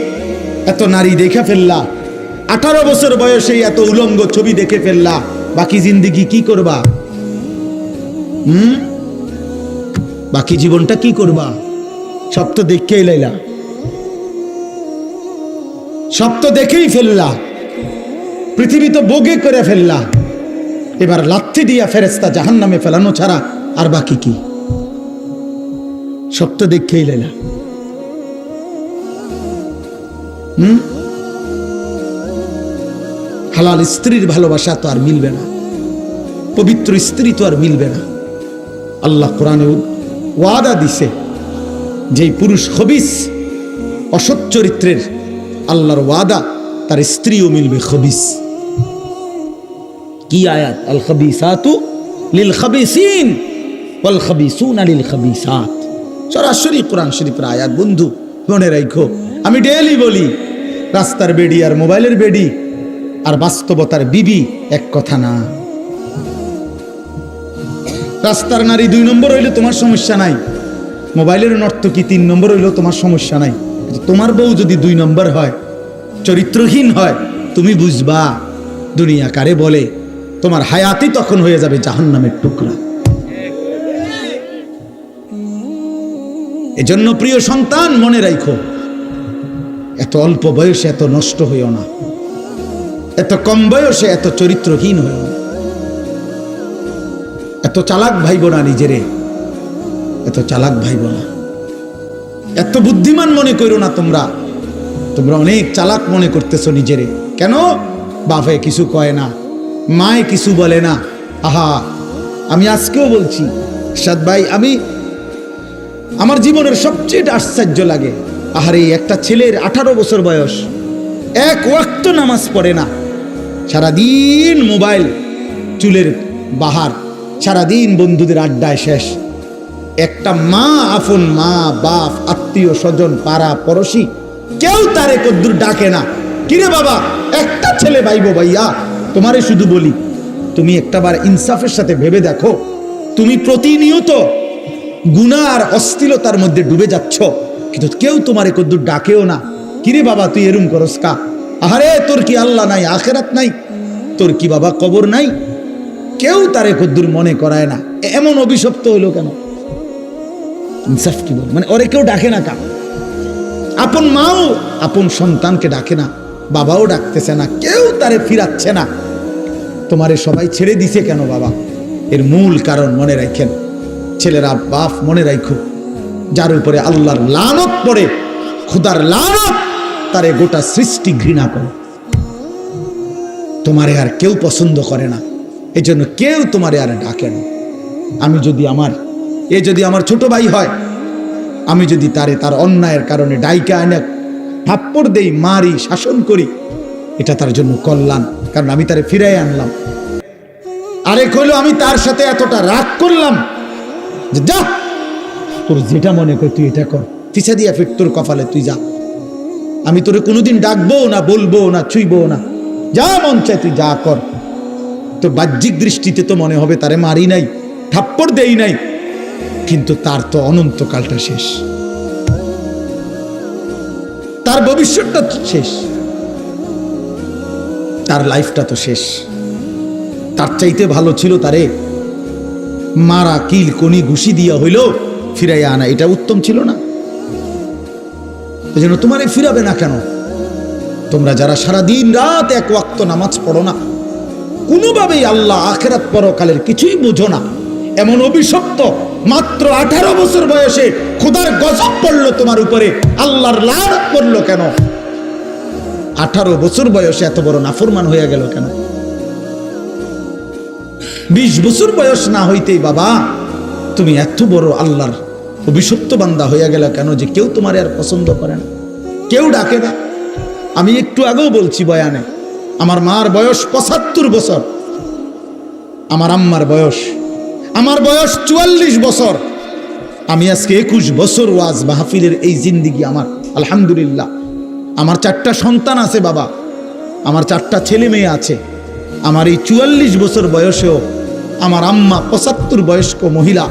এত নারী দেখে ফেললা, 18 বছর বয়সেই এত উলঙ্গ ছবি দেখে ফেললা, বাকি জিন্দেগি কি করবা? বাকি জীবনটা কি করবা? সব তো দেখেই লাইলা, সব তো দেখেই ফেললা, পৃথিবী তো বগে করে ফেললা, এবার লাথি দিয়া ফেরেশতা জাহান্নামে ফেলানো ছাড়া আর বাকি কি? সব তো দেখেই লাইলা। হালাল স্ত্রীর ভালোবাসা তো আর মিলবে না, পবিত্র স্ত্রী তো আর মিলবে না। আল্লাহ কোরআনে ওয়াদা দিছে, যেই পুরুষ খবিস, অসৎ চরিত্রের, আল্লাহর ওয়াদা তার স্ত্রীও মিলবে খবিস। কি আয়াত? আল খাবিসাতু লিল খাবিসিন ওয়াল খাবিসুনা লিল খাবিসাত। সরাসরি কোরআন শরীফের আয়াত। বন্ধু মনে রাখো, আমি ডেইলি বলি, রাস্তার বেডি আর মোবাইলের বেডি আর বাস্তবতার বিবি এক কথা না। রাস্তার নারী 2 নম্বর হইলে তোমার সমস্যা নাই, মোবাইলের নর্তকী 3 নম্বর হইলেও তোমার সমস্যা নাই। তোমার বউ যদি 2 নম্বর হয়, চরিত্রহীন হয়, তুমি বুঝবা দুনিয়া কারে বলে। তোমার হায়াতই তখন হয়ে যাবে জাহান্নামের টুকরা। এজন্য প্রিয় সন্তান মনে রাখো, এত অল্প বয়সে এত নষ্ট হইও না, এত কম বয়সে এত চরিত্রহীন হইও না, এত চালাক ভাইব না নিজেরে, এত চালাক ভাইব না, এত বুদ্ধিমান মনে করো না। তোমরা অনেক চালাক মনে করতেছো নিজেরে। কেন? বাপে কিছু কয় না, মায়ে কিছু বলে না। আহা, আমি আজকেও বলছি সাদ ভাই, আমার জীবনের সবচেয়ে আশ্চর্য লাগে, আহারে একটা ছেলের 18 বছর বয়স, 1 ওয়াক্ত নামাজ পড়ে না, সারাদিন মোবাইল, চুলের বাহার, সারাদিন বন্ধুদের আড্ডায় শেষ। একটা মা, আপন মা, বাপ, আত্মীয় স্বজন, পাড়া পড়শি, কেউ তারে কদ্দুর ডাকে না। কিরে বাবা, একটা ছেলে ভাইবো ভাইয়া, তোমারে শুধু বলি, তুমি একটাবার ইনসাফের সাথে ভেবে দেখো, তুমি প্রতিনিয়ত গুনাহ আর অশ্লীলতার মধ্যে ডুবে যাচ্ছ, কিন্তু কেউ তোমারে কদ্দুর ডাকেও না। কিরে বাবা, তুই এরম করস কা? আহারে, তোর কি আল্লাহ নাই, আখেরাত নাই? তোর কি বাবা কবর নাই? কেউ তারে কদ্দুর মনে করায় না। এমন অভিশপ্ত হইল কেন? ইনসাফ কি বলে, মানে ওরে কেউ ডাকে না কা, আপন মাও আপন সন্তানকে ডাকে না, বাবাও ডাকতেছে না, কেউ তারে ফিরাচ্ছে না। তোমারে সবাই ছেড়ে দিছে কেন বাবা? এর মূল কারণ মনে রাখেন, ছেলেরা বাপ মনে রাখো, যার উপরে আল্লাহর লানত পড়ে, খোদার লানত, তারে গোটা সৃষ্টি ঘৃণা করে। তোমারে আর কেউ পছন্দ করে না, এজন্য কেউ তোমারে আর ডাকে না। আমি যদি আমার ছোট ভাই হয়, আমি যদি তার অন্যায়ের কারণে ডাইকা এনে থাপ্পড় দেই, মারি, শাসন করি, এটা তার জন্য কল্যাণ, কারণ আমি তারে ফিরাই আনলাম। আরেক হইলো আমি তার সাথে এতটা রাগ করলাম যে যা, তোর যেটা মনে কর তুই এটা কর, ফিসা দিয়া ফির তোর কপালে তুই যা, আমি তোরে কোনোদিন ডাকবো না, বলবো না, ছুঁইবো না, যা মন চায় তুই যা কর। তোর বাহ্যিক দৃষ্টিতে তো মনে হবে তারে মারি নাই, থাপ্পড় দেই নাই, কিন্তু তার তো অনন্তকালটা শেষ, তার ভবিষ্যৎটা শেষ, তার লাইফটা তো শেষ। তার চাইতে ভালো ছিল তারে মারা, কিল কনি ঘুষি দিয়া হইল ফিরাইয়া আনা, এটা উত্তম ছিল না? এজন্য তোমারে ফিরাবে না কেন? তোমরা যারা সারা দিন রাত এক ওয়াক্ত নামাজ পড়ো না, কোনোভাবেই আল্লাহ আখিরাত পরকালের কিছুই বুঝো না, এমন অভিশপ্ত, মাত্র 18 বছর বয়সে খোদার গজব পড়লো তোমার উপরে, আল্লাহর লানত পড়লো কেন? 18 বছর বয়সে এত বড় নাফরমান হয়ে গেল কেন? 20 বছর বয়স না হইতেই বাবা তুমি এত বড় আল্লাহর অভিশপ্ত বান্দা হয়ে গেল কেন, যে কেউ তোমার আর পছন্দ করে না, কেউ ডাকে না? আমি একটু আগেও বলছি বয়ানে, আমার মার বয়স 75 বছর, আমার আম্মার বয়স, আমার বয়স 44 বছর। আমি আজকে 21 বছর ওয়াজ মাহফিলের এই জিন্দিগি আমার, আলহামদুলিল্লাহ। আমার 4টা সন্তান আছে বাবা, আমার 4টা ছেলে মেয়ে আছে। আমার এই 44 বছর বয়সেও আমার আম্মা 75 বয়স্ক মহিলা,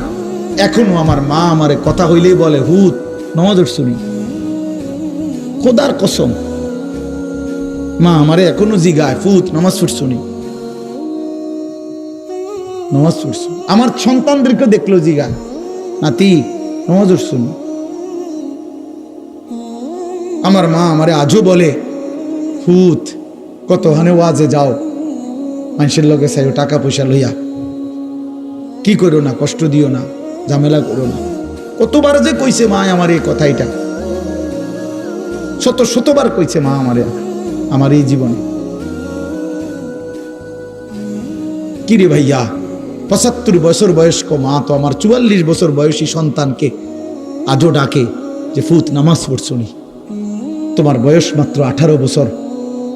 এখনো আমার মা আমারে কথা হইলেই বলে, হুত নামাজ শুনি, খোদার কসম মা আমারে এখনো জিগায়, ফুত নামাজ পড়ছুনি, নামাজ পড়ছু। আমার সন্তানদেরকে দেখলো জিগায়, নাতি নামাজ পড়ছুনি। আমার মা আমারে আজও বলে, ফুত কতখানে ওয়াজে যাও, মানুষের লোকে চাইও টাকা পয়সা লইয়া, কি করো না, কষ্ট দিও না, ঝামেলা করো না। কতবার যে কইছে মা আমার এই কথাইটা, শতবার কইছে মা আমারে, আমার এই জীবনে। কিরে ভাইয়া, 75 বছর বয়স্ক মা তো আমার 44 বছর বয়সী সন্তানকে আজও ডাকে যে ফুত নামাজ পড়ছুনি। তোমার বয়স মাত্র 18 বছর,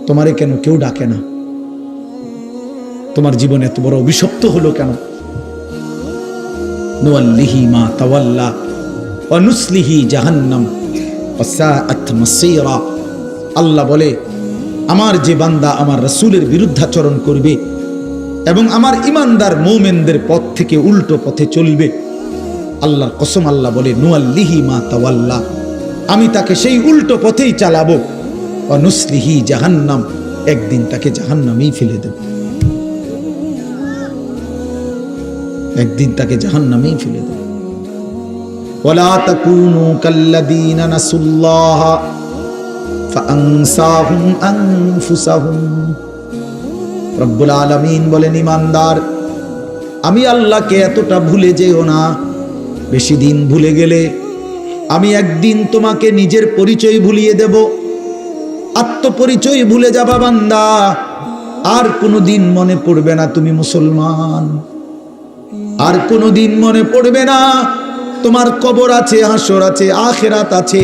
তোমারে কেন কেউ ডাকে না? তোমার জীবনে এত বড় অভিশপ্ত হলো কেন? নুওয়াল্লিহি মা তাওয়াল্লা ওয়া নুসলিহি জাহান্নাম ওয়া সাআত মাসীরা। আল্লাহ বলে, আমার যে বান্দা আমার রাসূলের বিরুদ্ধাচরণ করবে এবং আমার ঈমানদার মুমিনদের পথ থেকে উল্টো পথে চলবে, আল্লাহর কসম আল্লাহ বলে, নুওয়াল্লিহি মা তাওয়াল্লা, আমি তাকে সেই উল্টো পথেই চালাবো, ওয়া নুসলিহি জাহান্নাম, একদিন তাকে জাহান্নামেই ফেলে দেব, একদিন তাকে জাহান্নামেই ফেলে দেব। ওয়ালা তাকুনু কাল্লাযীনা নাসুল্লাহ ফাআনসাহুম আনফুসাহুম। রব্বুল আলামিন বলেন, ঈমানদার, আমি আল্লাহকে এতটা ভুলে যেও না। বেশি দিন ভুলে গেলে আমি একদিন তোমাকে নিজের পরিচয় ভুলিয়ে দেব, আত্মপরিচয় ভুলে যাবা বান্দা, আর কোনোদিন মনে পড়বে না তুমি মুসলমান, আর কোনোদিন মনে পড়বে না তোমার কবর আছে, হাসর আছে, আখিরাত আছে,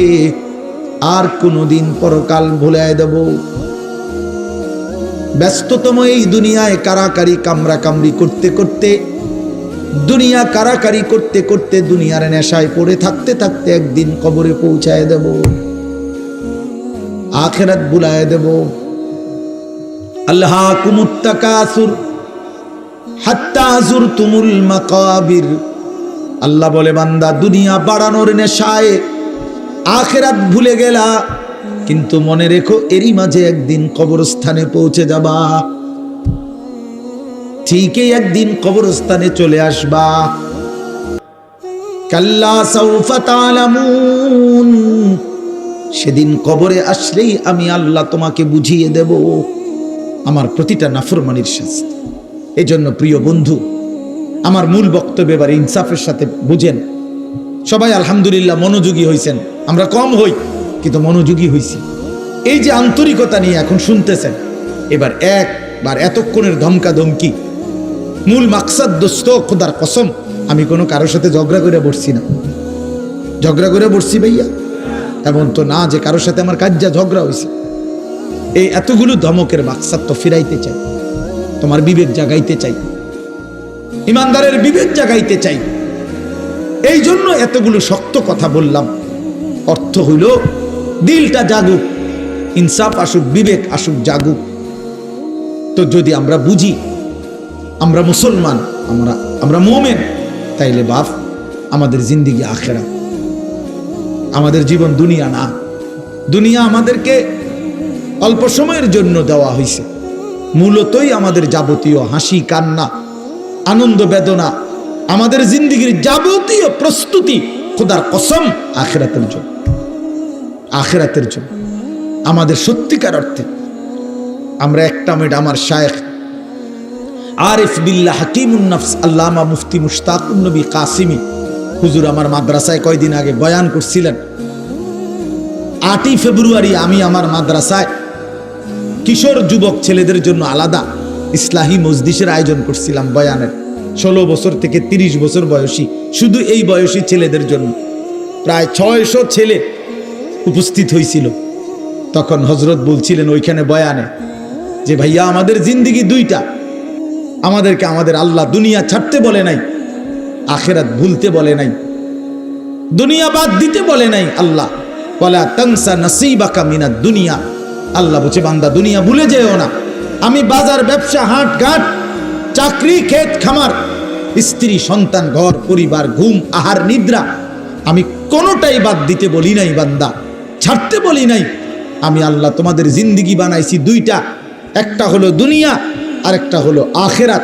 আর কোনোদিন পরকাল ভুলায় দেব। ব্যস্ততম এই দুনিয়ায় কারাকারি কামরা কামড়ি করতে করতে, দুনিয়া কারাকারি করতে করতে, দুনিয়ার নেশায় পড়ে থাকতে থাকতে একদিন কবরে পৌঁছায় দেব, আখিরাত ভুলায় দেব। আল্লাহাকুমুত তাকাসুর হাত্তা যুরতুমুল মাকাবির। আল্লাহ বলে, বান্দা দুনিয়া বাড়ানোর নেশায় আখিরাত ভুলে গেলা, কিন্তু মনে রেখো এরই মাঝে একদিন কবরস্থানে পৌঁছে যাবা, ঠিকই একদিন কবরস্থানে চলে আসবা। কাল্লা সাউফা তা'লামুন, সেদিন কবরে আসলেই আমি আল্লাহ তোমাকে বুঝিয়ে দেব আমার প্রতিটা নাফরমানির শাস্তি। এই জন্য প্রিয় বন্ধু, আমার মূল বক্তব্য এবার ইনসাফের সাথে বুঝেন। সবাই আলহামদুলিল্লাহ মনোযোগী হয়েছেন, আমরা কম হই কিন্তু মনোযোগী হয়েছি। এই যে আন্তরিকতা নিয়ে এখন শুনতেছেন, এবার একবার এতক্ষণের ধমকা ধমকি মূল মাকসাদ দোস্ত, খোদার কসম আমি কোনো কারোর সাথে ঝগড়া করে বসছি না। ঝগড়া করে বসছি ভাইয়া এমন তো না যে কারোর সাথে আমার কাজ্জা ঝগড়া হয়েছে। এই এতগুলো ধমকের মাকসাদ তো ফিরাইতে চাই, তোমার বিবেক জাগাইতে চাই, ইমানদারের বিবেক জাগাইতে চাই। এই জন্য এতগুলো শক্ত কথা বললাম। অর্থ হইল দিলটা জাগুক, ইনসাফ আসুক, বিবেক আসুক, জাগুক। তো যদি আমরা বুঝি আমরা মুসলমান, আমরা মুমিন, তাইলে বাপ আমাদের জিন্দেগি আখিরাত, আমাদের জীবন দুনিয়া না। দুনিয়া আমাদেরকে অল্প সময়ের জন্য দেওয়া হয়েছে, মূলতই আমাদের যাবতীয় হাসি কান্না আনন্দ বেদনা, আমাদের জিন্দেগির যাবতীয় প্রস্তুতি খোদার কসম আখিরাতের জন্য। আখিরাতের জন্য আমাদের সত্যিকার অর্থে আমরা একটা মিনিট আমার শায়েখ আরিফ বিল্লাহ হাকিমুন নফস আল্লামা মুফতি মুশতাকুন নবী কাসিমি হুজুর আমার মাদ্রাসায় কয়দিন আগে বয়ান করছিলেন। 8ই ফেব্রুয়ারি আমি আমার মাদ্রাসায় কিশোর যুবক ছেলেদের জন্য আলাদা ইসলাহি মজলিসের আয়োজন করছিলাম বয়ানের। 16 বছর থেকে 30 বছর বয়সী, শুধু এই বয়সী ছেলেদের জন্য প্রায় 600 ছেলে উপস্থিত হয়েছিল। তখন হজরত বলছিলেন ওইখানে বয়ানে যে ভাইয়া আমাদের জিন্দেগি দুইটা, আমাদেরকে আমাদের আল্লাহ দুনিয়া ছাড়তে বলে নাই, আখিরাত ভুলতে বলে নাই, দুনিয়া বাদ দিতে বলে নাই। আল্লাহ ওয়ালা তানসা নাসিবাকা মিনাদ দুনিয়া, আল্লাহ বলছে বান্দা দুনিয়া ভুলে যেও না। আমি বাজার ব্যবসা হাট ঘাট চাকরি ক্ষেত খামার স্ত্রী সন্তান ঘর পরিবার ঘুম আহার নিদ্রা আমি কোনোটাই বাদ দিতে বলি নাই বান্দা, ছাড়তে বলি নাই। আমি আল্লাহ তোমাদের জিন্দেগি বানাইছি দুইটা, একটা হলো দুনিয়া আর একটা হলো আখিরাত।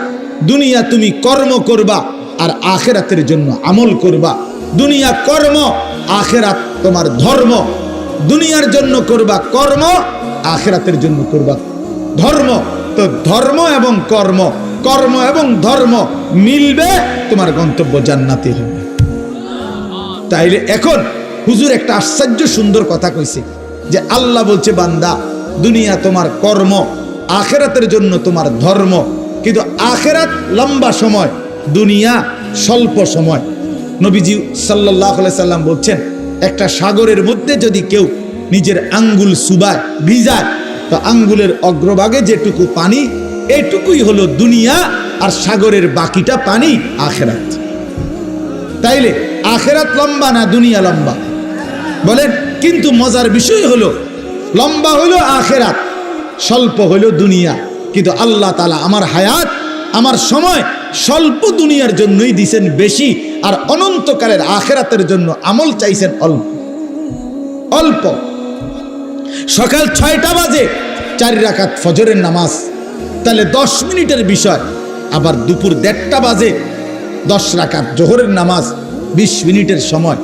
দুনিয়া তুমি কর্ম করবা আর আখিরাতের জন্য আমল করবা। দুনিয়া কর্ম, আখিরাত তোমার ধর্ম। দুনিয়ার জন্য করবা কর্ম, আখিরাতের জন্য করবা ধর্ম। তো ধর্ম এবং কর্ম, কর্ম এবং ধর্ম মিলবে, তোমার গন্তব্য জান্নাতে হবে। তাইলে এখন হুজুর একটা আশ্চর্য সুন্দর কথা কইছে যে আল্লাহ বলছে বান্দা দুনিয়া তোমার কর্ম, আখিরাতের জন্য তোমার ধর্ম। কিন্তু আখিরাত লম্বা সময়, দুনিয়া স্বল্প সময়। নবীজি সাল্লাল্লাহু আলাইহি সাল্লাম বলছেন একটা সাগরের মধ্যে যদি কেউ নিজের আঙ্গুল চুবায় ভিজায়, তো আঙ্গুলের অগ্রভাগে যেটুকু পানি এইটুকুই হলো দুনিয়া, আর সাগরের বাকিটা পানি আখিরাত। তাইলে আখিরাত লম্বা না দুনিয়া লম্বা বলেন? কিন্তু মজার বিষয় হলো লম্বা হলো আখিরাত, স্বল্প হলো দুনিয়া। কিন্তু আল্লাহ তাআলা আমার হায়াত, আমার সময় স্বল্প দুনিয়ার জন্যই দিয়েছেন বেশি, আর অনন্তকালের আখিরাতের জন্য আমল চাইছেন অল্প অল্প। সকাল 6টা বাজে 4 রাকাত ফজরের নামাজ, তাহলে 10 মিনিটের বিষয়। আবার দুপুর 1:30টা বাজে 10 রাকাত জোহরের নামাজ, 20 মিনিটের সময়।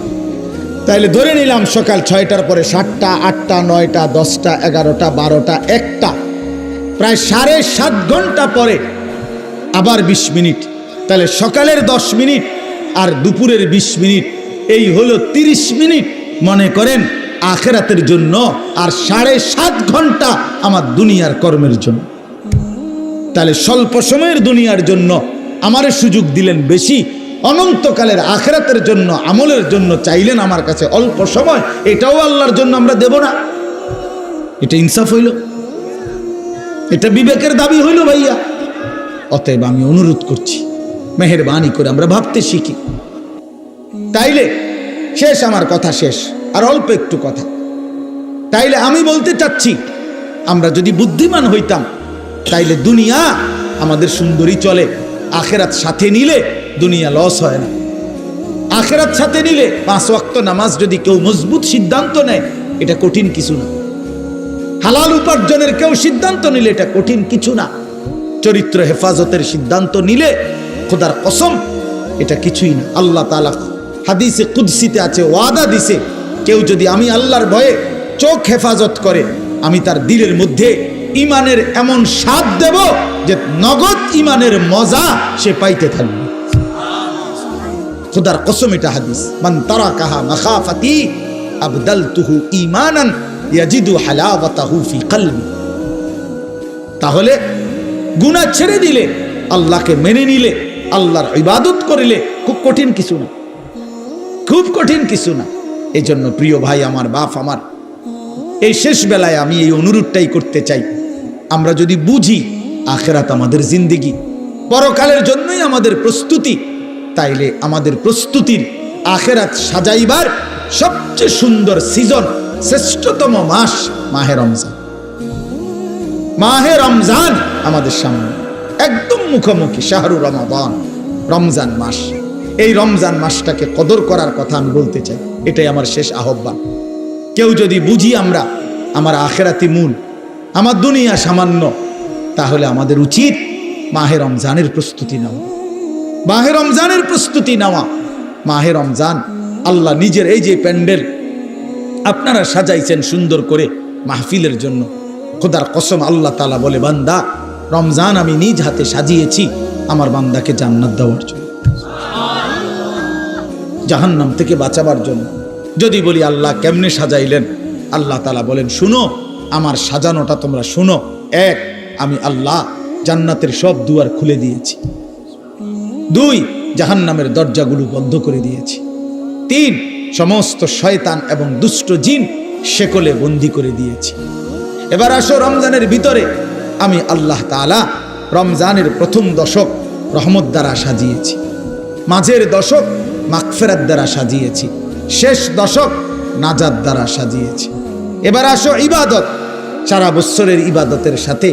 তাইলে ধরে নিলাম সকাল 6টার পরে 7টা 8টা 9টা 10টা 11টা 12টা 1টা, প্রায় 7.5 ঘন্টা পরে আবার 20 মিনিট। তাহলে সকালের 10 মিনিট আর দুপুরের 20 মিনিট, এই হলো 30 মিনিট মনে করেন আখিরাতের জন্য, আর 7.5 ঘন্টা আমার দুনিয়ার কর্মের জন্য। তাহলে স্বল্প সময়ের দুনিয়ার জন্য আমারে সুযোগ দিলেন বেশি, অনন্তকালের আখিরাতের জন্য আমলের জন্য চাইলেন আমার কাছে অল্প সময়। এটাও আল্লাহর জন্য আমরা দেব না? এটা ইনসাফ হইল? এটা বিবেকের দাবি হইল ভাইয়া? অতএব আমি অনুরোধ করছি মেহেরবানি করে আমরা ভাবতে শিখি। তাইলে শেষ, আমার কথা শেষ, আর অল্প একটু কথা। তাইলে আমি বলতে চাচ্ছি আমরা যদি বুদ্ধিমান হইতাম তাইলে দুনিয়া আমাদের সুন্দরী চলে, আখিরাত সাথে নিলে দুনিয়া লস হয় না। আখিরাত সাথে নিলে 5 ওয়াক্ত নামাজ যদি কেউ মজবুত সিদ্ধান্ত নেয়, এটা কঠিন কিছু না। হালাল উপার্জনের কেউ সিদ্ধান্ত নিলে এটা কঠিন কিছু না। চরিত্র হেফাজতের সিদ্ধান্ত নিলে খোদার কসম এটা কিছুই না। আল্লাহ তাআলা হাদিসে কুদসিতে আছে, ওয়াদা দিছে, কেউ যদি আমি আল্লাহর ভয়ে চোখ হেফাজত করে, আমি তার দিলের মধ্যে ইমানের এমন স্বাদ দেব যে নগদ ইমানের মজা সে পাইতে থাকবে। খোদার কসম, এটা হাদিস। মান তারাকাহা মাখাফাতি আবদালতুহু ঈমানান ইয়াজিদু হালাওয়াতাহু ফি কলবি। তাহলে গুনাহ ছেড়ে দিলে, আল্লাহকে মেনে নিলে, আল্লাহর ইবাদত করিলে খুব কঠিন কিছু না, খুব কঠিন কিছু না। এই জন্য প্রিয় ভাই আমার, বাপ আমার, এই শেষ বেলায় আমি এই অনুরোধটাই করতে চাই, আমরা যদি বুঝি আখিরাত আমাদের জিন্দেগি, পরকালের জন্যই আমাদের প্রস্তুতি, তাইলে আমাদের প্রস্তুতির আখিরাত সাজাইবার সবচেয়ে সুন্দর সিজন, শ্রেষ্ঠতম মাস মাহে রমজান। মাহে রমজান আমাদের সামনে একদম মুখোমুখি, শাহরু রমাদান, রমজান মাস। এই রমজান মাসটাকে কদর করার কথা আমি বলতে চাই, এটাই আমার শেষ আহ্বান। কেউ যদি বুঝি আমরা আমার আখিরাতি মূল, আমার দুনিয়া সামান্য, তাহলে আমাদের উচিত মাহে রমজানের প্রস্তুতি নেওয়া, মাহে রমজানের প্রস্তুতি নেওয়া। মাহে রমজান, আল্লাহ নিজের এই যে প্যান্ডেল আপনারা সাজাইছেন সুন্দর করে মাহফিলের জন্য, খোদার কসম আল্লাহ তাআলা বলে, বান্দা, রমজান আমি নিজ হাতে সাজিয়েছি আমার বান্দাকে জান্নাত দেওয়ার জন্য, জাহান্নাম থেকে বাঁচাবার জন্য। যদি বলি আল্লাহ কেমনে সাজাইলেন, আল্লাহ তাআলা বলেন, শুনো, আমার সাজানোটা তোমরা শুনো। এক, আমি আল্লাহ জান্নাতের সব দুয়ার খুলে দিয়েছি। দুই, জাহান্নামের দরজাগুলো বন্ধ করে দিয়েছি। তিন, সমস্ত শয়তান এবং দুষ্ট জিন শেকলে বন্দী করে দিয়েছি। এবার আসো রমজানের ভিতরে, আমি আল্লাহ তাআলা রমজানের প্রথম দশক রহমত দ্বারা সাজিয়েছি, মাঝের দশক মাগফিরাত দ্বারা সাজিয়েছি, শেষ দশক নাজাত দ্বারা সাজিয়েছি। এবার আসো ইবাদত, সারা বছরের ইবাদতের সাথে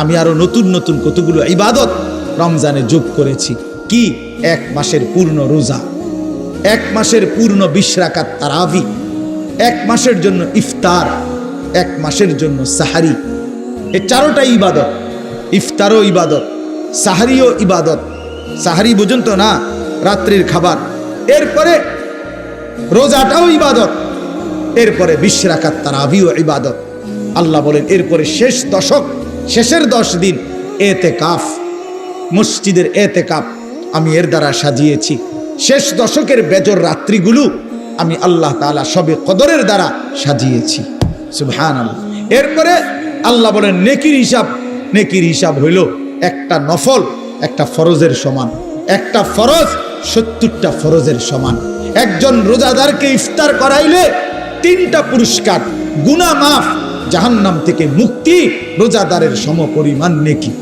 আমি আরো নতুন নতুন কতগুলো ইবাদত রমজানে যোগ করেছি। কি? এক মাসের পূর্ণ রোজা, এক মাসের পূর্ণ 20 রাকাত তারাবি, এক মাসের জন্য ইফতার, এক মাসের জন্য সাহারি। এই চারোটাই ইবাদত। ইফতারও ইবাদত, সাহারিও ইবাদত। সাহারি বুঝুন তো না, রাত্রির খাবার। এরপরে রোজাটাও ইবাদত, এরপরে 20 রাকাত তারাবিও ইবাদত। আল্লাহ বলেন, এরপরে শেষ দশক, শেষের 10 দিন এতেকাফ, মসজিদের এতেকাফ আমি এর দ্বারা সাজিয়েছি। শেষ দশকের বেজর রাত্রিগুলো আমি আল্লাহ তাআলা সবে কদরের দ্বারা সাজিয়েছি। সুবহানাল্লাহ। এরপরে আল্লাহ বলেন, নেকির হিসাব, নেকির হিসাব হইল একটা নফল একটা ফরজের সমান, একটা ফরজ 70টা ফরজের সমান। একজন রোজাদারকে ইফতার করাইলে 3টা পুরস্কার, গুনাহ মাফ, জাহান্নাম থেকে মুক্তি, রোজাদারের সমপরিমাণ নেকি,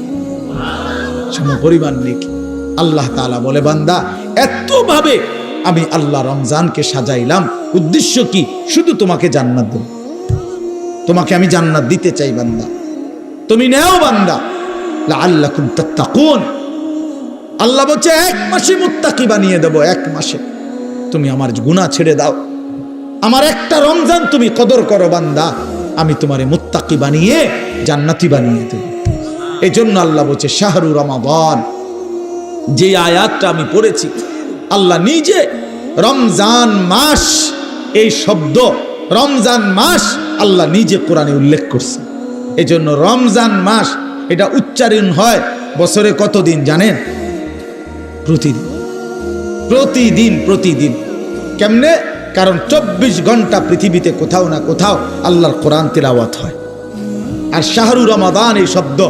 সমপরিমাণ নেকি। আল্লাহ তাআলা বলে, বান্দা, এতভাবে আমি আল্লাহ রমজানকে সাজাইলাম, উদ্দেশ্য কি? শুধু তোমাকে জান্নাত দেব, তোমাকে আমি জান্নাত দিতে চাই বান্দা, তুমি নেও বান্দা, লাআল্লাকুম তাত্তাকুন। আল্লাহ বলছে, এক মাসে মুত্তাকি বানিয়ে দেব, এক মাসে তুমি আমার গুনাহ ছেড়ে দাও, আমার একটা রমজান তুমি কদর করো বান্দা, আমি তোমারে মুত্তাকি বানিয়ে জান্নাতি বানিয়ে দেব। এই জন্য আল্লাহ বলছে, শাহরু রমাদান। যে আয়াতটা আমি পড়েছি, আল্লাহ নিজে রমজান মাস, এই শব্দ রমজান মাস আল্লাহ নিজে কোরআনে উল্লেখ করছে। এই জন্য রমজান মাস এটা উচ্চারণ হয় বছরে কতদিন জানেন? প্রতিদিন, প্রতিদিন, প্রতিদিন। কেমনে? কারণ 24 ঘন্টা পৃথিবীতে কোথাও না কোথাও আল্লাহর কোরআন তিলাওয়াত হয়। আর শাহরু রমাদান এই শব্দ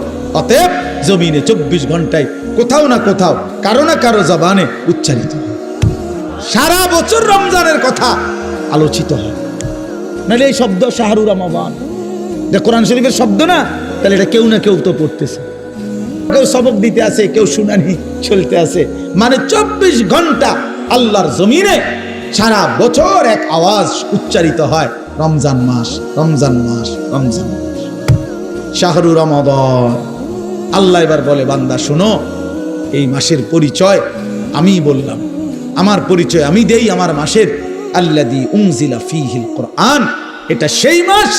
অতএব জমিনে 24 ঘন্টায় কোথাও না কোথাও কারো না কারো জবানে উচ্চারিত হয়। সারা বছর রমজানের কথা আলোচিত হয়। নাহলে এই শব্দ শাহরু রমাদান যে কোরআন শরীফের শব্দ না, তাহলে এটা কেউ না কেউ তো পড়তেছে, কেউ সবক দিতে আছে, কেউ শুনানি চলতে আছে। মানে 24 ঘন্টা আল্লাহর জমিনে সারা বছর এক আওয়াজ উচ্চারিত হয়, রমজান মাস, রমজান মাস, রমজান মাস, শাহরু রমাদান। আল্লাহ এবার বলে, বান্দা শোনো, এই মাসের পরিচয় আমি বললাম, আমার পরিচয় আমি দেই আমার মাসের। আল্লাযী উনজিলা ফীহিল কোরআন, এটা সেই মাস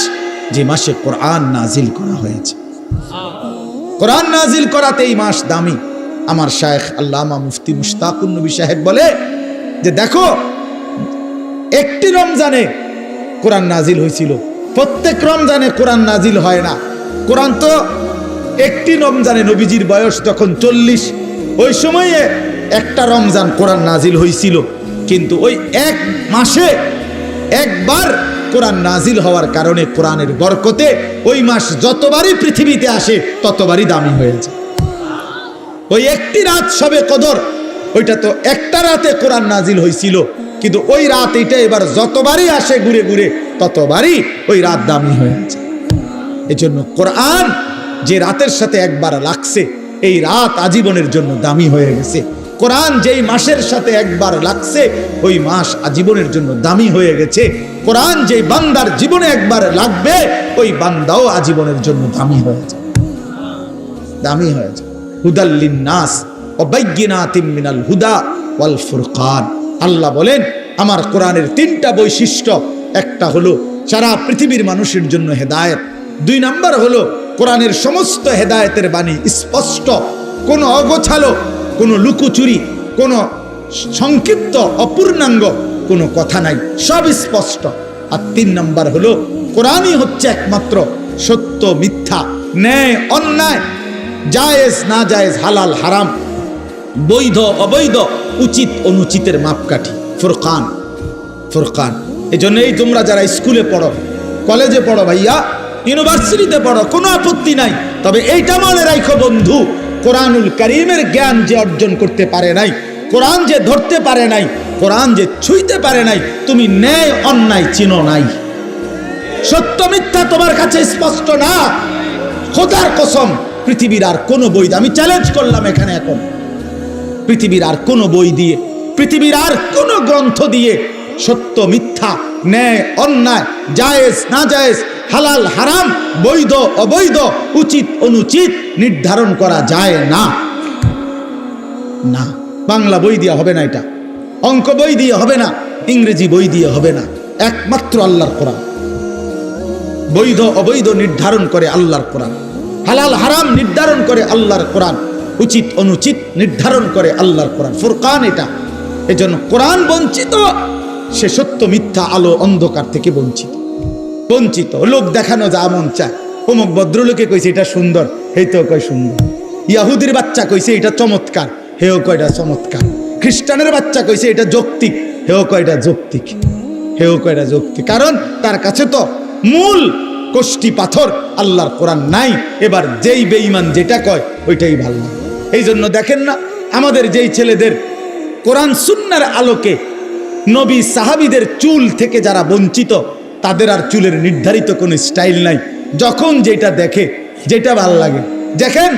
যে মাসে কোরআন নাজিল করা হয়েছে। কোরআন নাজিল করাতে এই মাস দামি। আমার শায়েখ আল্লামা মুফতি মুশতাকুন নবী সাহেব বলে যে, দেখো একটি রমজানে কোরআন নাজিল হয়েছিল, প্রত্যেক রমজানে কোরআন নাজিল হয় না। কোরআন তো একটি রমজানে, নবীজির বয়স তখন 40, ওই সময়ে একটা রমজান কোরআন নাজিল হয়েছিল। কিন্তু ওই এক মাসে একবার কোরআন নাজিল হওয়ার কারণে কোরআনের বরকতে ওই মাস যতবারই পৃথিবীতে আসে ততবারই দামি হয়ে যায়। ওই একটি রাত শবে কদর, ওইটা তো একটা রাতে কোরআন নাজিল হয়েছিল, কিন্তু ওই রাত এটা এবার যতবারই আসে ঘুরে ঘুরে ততবারই ওই রাত দামি হয়ে যায়। এজন্য কোরআন যে রাতের সাথে একবার লাগছে, এই রাত আজীবনের জন্য দামি হয়ে গেছে। কোরআন যেই মাসের সাথে একবার লাগছে, ওই মাস আজীবনের জন্য দামি হয়ে গেছে। কোরআন যেই বান্দার জীবনে একবার লাগবে, ওই বান্দাও আজীবনের জন্য দামি হয়ে যায়, দামি হয়ে যায়। হুদাল লিন্নাস ওয়া বাইয়িনাতিম মিনাল হুদা ওয়াল ফুরকান। আল্লাহ বলেন আমার কোরআনের 3টা বৈশিষ্ট্য। একটা হলো সারা পৃথিবীর মানুষের জন্য হেদায়েত। 2 নাম্বার হলো কোরআনের সমস্ত হেদায়েতের বাণী স্পষ্ট, কোনো অগোছালো, কোনো লুকোচুরি, কোনো সংক্ষিপ্ত অপূর্ণাঙ্গ কোনো কথা নাই, সব স্পষ্ট। আর 3 নাম্বার হলো কোরআনই হচ্ছে একমাত্র সত্য মিথ্যা, ন্যায় অন্যায়, জায়েজ না জায়েজ, হালাল হারাম, বৈধ অবৈধ, উচিত অনুচিতের মাপকাঠি। ফুরকান, ফুরকান। এই জন্যই তোমরা যারা স্কুলে পড়ো, কলেজে পড়ো ভাইয়া, ইউনিভার্সিটিতে পড়ো, কোনো আপত্তি নাই, তবে এইটা মনে রাখো বন্ধু, কোরআনুল কারীমের জ্ঞান যে অর্জন করতে পারে নাই, কোরআন যে ধরতে পারে নাই, কোরআন যে ছুঁইতে পারে নাই, তুমি ন্যায় অন্যায় চিনো নাই, সত্য মিথ্যা তোমার কাছে স্পষ্ট না। খোদার কসম, পৃথিবীর আর কোনো বই, আমি চ্যালেঞ্জ করলাম এখানে এখন, পৃথিবীর আর কোনো বই দিয়ে, পৃথিবীর আর কোনো গ্রন্থ দিয়ে সত্য মিথ্যা, ন্যায় অন্যায়, জায়েজ না জায়েজ, হালাল হারাম, বৈধ অবৈধ, উচিত অনুচিত নির্ধারণ করা যায় না। না, বাংলা বই দিয়ে হবে না, এটা অঙ্ক বই দিয়ে হবে না, ইংরেজি বই দিয়ে হবে না, একমাত্র আল্লাহর কোরআন। বৈধ অবৈধ নির্ধারণ করে আল্লাহর কোরআন, হালাল হারাম নির্ধারণ করে আল্লাহর কোরআন, উচিত অনুচিত নির্ধারণ করে আল্লাহর কোরআন। ফুরকান এটা। এজন্য কোরআন বঞ্চিত, সে সত্য মিথ্যা, আলো অন্ধকার থেকে বঞ্চিত, বঞ্চিত। লোক দেখানো যা মন চায়, অমুক ভদ্রলোকে কইছে এটা সুন্দর, এই তো কয় সুন্দর। ইয়াহুদির বাচ্চা কইছে এটা চমৎকার, হেও কয়টা চমৎকার। খ্রিস্টানের বাচ্চা কইছে এটা যৌক্তিক, হেও কয়টা যৌক্তিক, হেও কয়টা যৌক্তিক। কারণ তার কাছে তো মূল কষ্টি পাথর আল্লাহর কোরআন নাই। এবার যেই বেঈমান যেটা কয় ওইটাই ভালো লাগে। এই জন্য দেখেন না, আমাদের যেই ছেলেদের কোরআন সুন্নাহর আলোকে নবী সাহাবীদের চুল থেকে যারা বঞ্চিত, তাদের আর চুলের নির্ধারিত কোনো স্টাইল নাই, যখন যেটা দেখে যেটা ভালো লাগে। দেখেন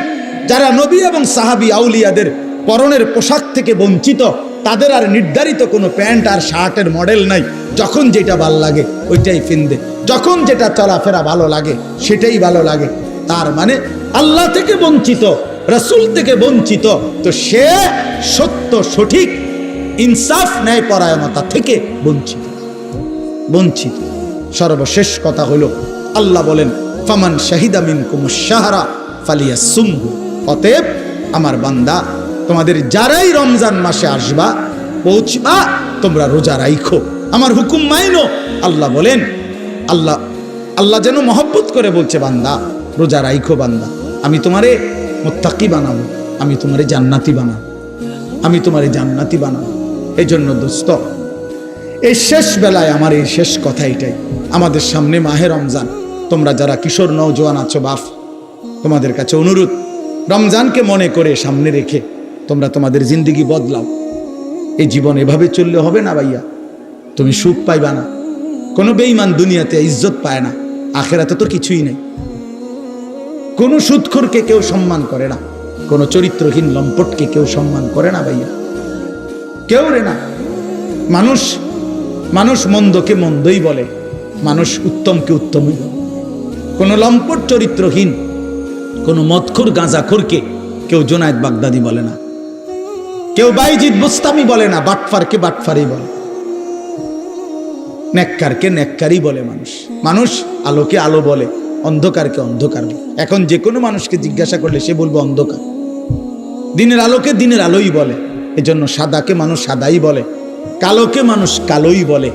যারা নবী এবং সাহাবী আউলিয়াদের পরনের পোশাক থেকে বঞ্চিত, তাদের আর নির্ধারিত কোনো প্যান্ট আর শার্টের মডেল নাই, যখন যেটা ভালো লাগে ওইটাই কিনবে, যখন যেটা চলাফেরা ভালো লাগে সেটাই ভালো লাগে। তার মানে আল্লাহ থেকে বঞ্চিত, রাসূল থেকে বঞ্চিত, তো সে সত্য সঠিক ইনসাফ ন্যায় পরায়ণতা থেকে বঞ্চিত, বঞ্চিত। সর্বশেষ কথা হলো আল্লাহ বলেন ফামান শাহিদা মিনকুমুশ শাহরা ফালিয়াসুমহু। অতএব আমার বান্দা, তোমাদের যারাই রমজান মাসে আসবা, পৌঁছবা, তোমরা রোজা রাখো, আমার হুকুম মাইনো। আল্লাহ বলেন, আল্লাহ যেন মহব্বত করে বলছে, বান্দা রোজা রাখো, বান্দা আমি তোমারে মুত্তাকি বানাবো, আমি তোমারে জান্নাতি বানাবো, আমি তোমারে জান্নাতি বানাবো। এই জন্য দোস্ত, এই শেষ বেলায় আমার এই শেষ কথা এটাই, আমাদের সামনে মাহে রমজান। তোমরা যারা কিশোর নওজোয়ান আছো বাপ, তোমাদের কাছে অনুরোধ, রমজানকে মনে করে সামনে রেখে তোমরা তোমাদের জিন্দেগি বদলাও। এই জীবন এভাবে চললে হবে না ভাইয়া, তুমি সুখ পাইবা না। কোনো বেঈমান দুনিয়াতে ইজ্জত পায় না, আখেরাতে তো কিছুই নেই। কোনো সুদখোরকে কেউ সম্মান করে না, কোনো চরিত্রহীন লম্পটকে কেউ সম্মান করে না ভাইয়া, কেউ রে না। মানুষ মন্দকে মন্দই বলে, মানুষ উত্তমকে উত্তমই বলে। কোনো লম্পট চরিত্রহীন, কোনো মদখোর গাঁজাখোরকে কেউ জোনায়েদ বাগদাদি বলে না, কেউ বাইজিদ বুস্তামি বলে না, বাটফারকে বাটফারই বলে, নেককারকে নেককারই বলে। মানুষ আলোকে আলো বলে, অন্ধকারকে অন্ধকার বলে। এখন যে কোনো মানুষকে জিজ্ঞাসা করলে সে বলবে অন্ধকার, দিনের আলোকে দিনের আলোই বলে। এজন্য সাদাকে মানুষ সাদাই বলে, কালোকে মানুষ কালোই বলে,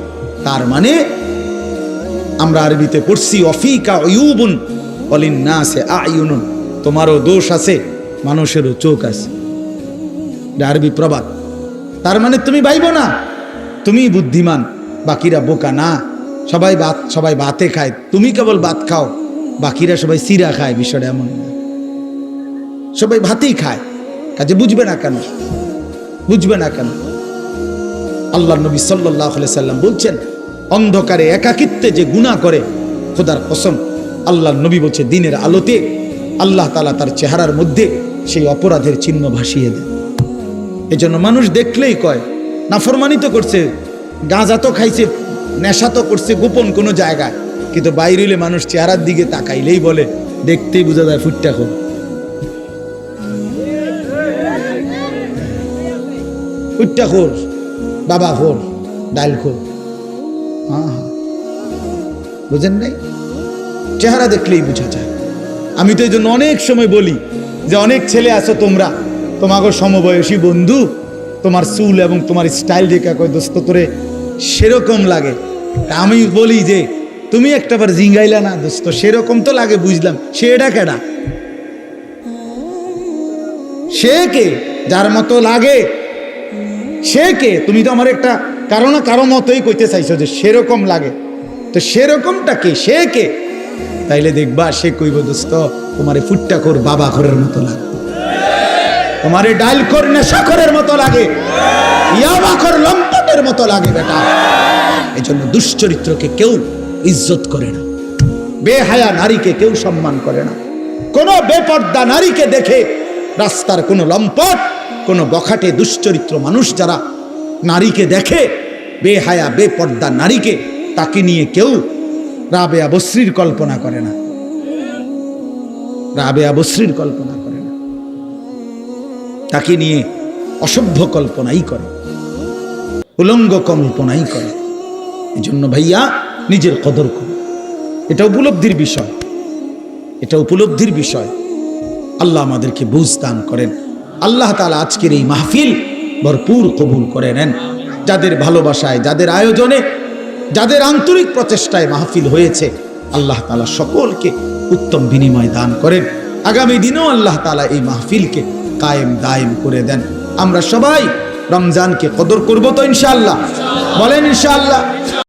তার মানে আমরা আরবিতে পড়ছি অফিকা উয়ুবুন ওয়ালিন্নাসে আয়ুনুন, তোমারও দোষ আছে, মানুষেরও চোখ আছে। এটা আরবি প্রবাদ। তার মানে তুমি ভাইবো না তুমি বুদ্ধিমান, বাকিরা বোকা না। সবাই ভাতে খায়, তুমি কেবল ভাত খাও, বাকিরা সবাই সিরা খায়। বিষয়টা এমন না, সবাই ভাতেই খায়, কাজে বুঝবে না কেন? বুঝবে না কেন? আল্লাহ নবী সাল্লাল্লাহু আলাইহি সাল্লাম বলছেন, অন্ধকারে একাকিত্বে যে গুনাহ করে, খোদার কসম আল্লাহ নবী বলছে দিনের আলোতে আল্লাহ তাআলা তার চেহারার মধ্যে সেই অপরাধের চিহ্ন ভাসিয়ে দেন। এজন্য মানুষ দেখলেই কয় নাফরমানি তো করছে, গাঁজা তো খাইছে, নেশা তো করছে গোপন কোনো জায়গায়, কিন্তু বাইরে হইলে মানুষ চেহারার দিকে তাকাইলেই বলে, দেখতেই বোঝা যায় ফুটটা খোর। ফুটটা খোর, বাবা খোর, ডাল খোর। বুঝেন নাই? চেহারা দেখলেই বোঝা যায়। আমি তো এই জন্য অনেক সময় বলি যে অনেক ছেলে আছো তোমরা, তোমাকে সমবয়সী বন্ধু, তোমার চুল এবং তোমার স্টাইল দেখে কয় দোস্ত তোরে সেরকম লাগে। তা আমি বলি যে তুমি একটাবার জিঙ্গাইলা না দোস্ত, সেরকম তো লাগে বুঝলাম, সে এটা কেডা? সে কে? যার মতো লাগে সে কে? তুমি তো আমার একটা কারো না কারো মতোই কইতে চাইছো যে সেরকম লাগে, তো সেরকমটা কে? সে কে? তাইলে দেখবা সে কইব দোস্ত তোমারে ফুট্টাখোর বাবাখোরের মতো লাগে, তোমারে ডালখোর নেশাখোরের মতো লাগে, ইয়াবাখোর লম্পটের মতো লাগে বেটা। এজন্য দুশ্চরিত্রকে কেউ ইজ্জত করে না, বেহায়া নারীকে কেউ সম্মান করে না। কোন বেপর্দা নারীকে দেখে রাস্তার কোন লম্পট, কোন বখাটে দুশ্চরিত্র মানুষ যারা নারীকে দেখে, বেহায়া বেপর্দা নারীকে, তাকে নিয়ে কেউ রাবেয়া বসরির কল্পনা করে না, রাবেয়া বসরির কল্পনা করে না, তাকে নিয়ে অসভ্য কল্পনাই করে, উলঙ্গ কল্পনাই করে। এই জন্য ভাইয়া নিজের কদর করো, এটা উপলব্ধির বিষয়, এটা উপলব্ধির বিষয়। আল্লাহ আমাদেরকে বুঝ দান করেন। আল্লাহ তাআলা আজকের এই মাহফিল ভরপুর কবুল করে নেন। যাদের ভালোবাসায়, যাদের আয়োজনে, যাদের আন্তরিক প্রচেষ্টায় মাহফিল হয়েছে, আল্লাহ তাআলা সকলকে উত্তম বিনিময় দান করেন। আগামী দিনেও আল্লাহ তাআলা এই মাহফিলকে কায়েম দায়েম করে দেন। আমরা সবাই রমজানকে কদর করব তো ইনশাআল্লাহ? বলেন ইনশাআল্লাহ।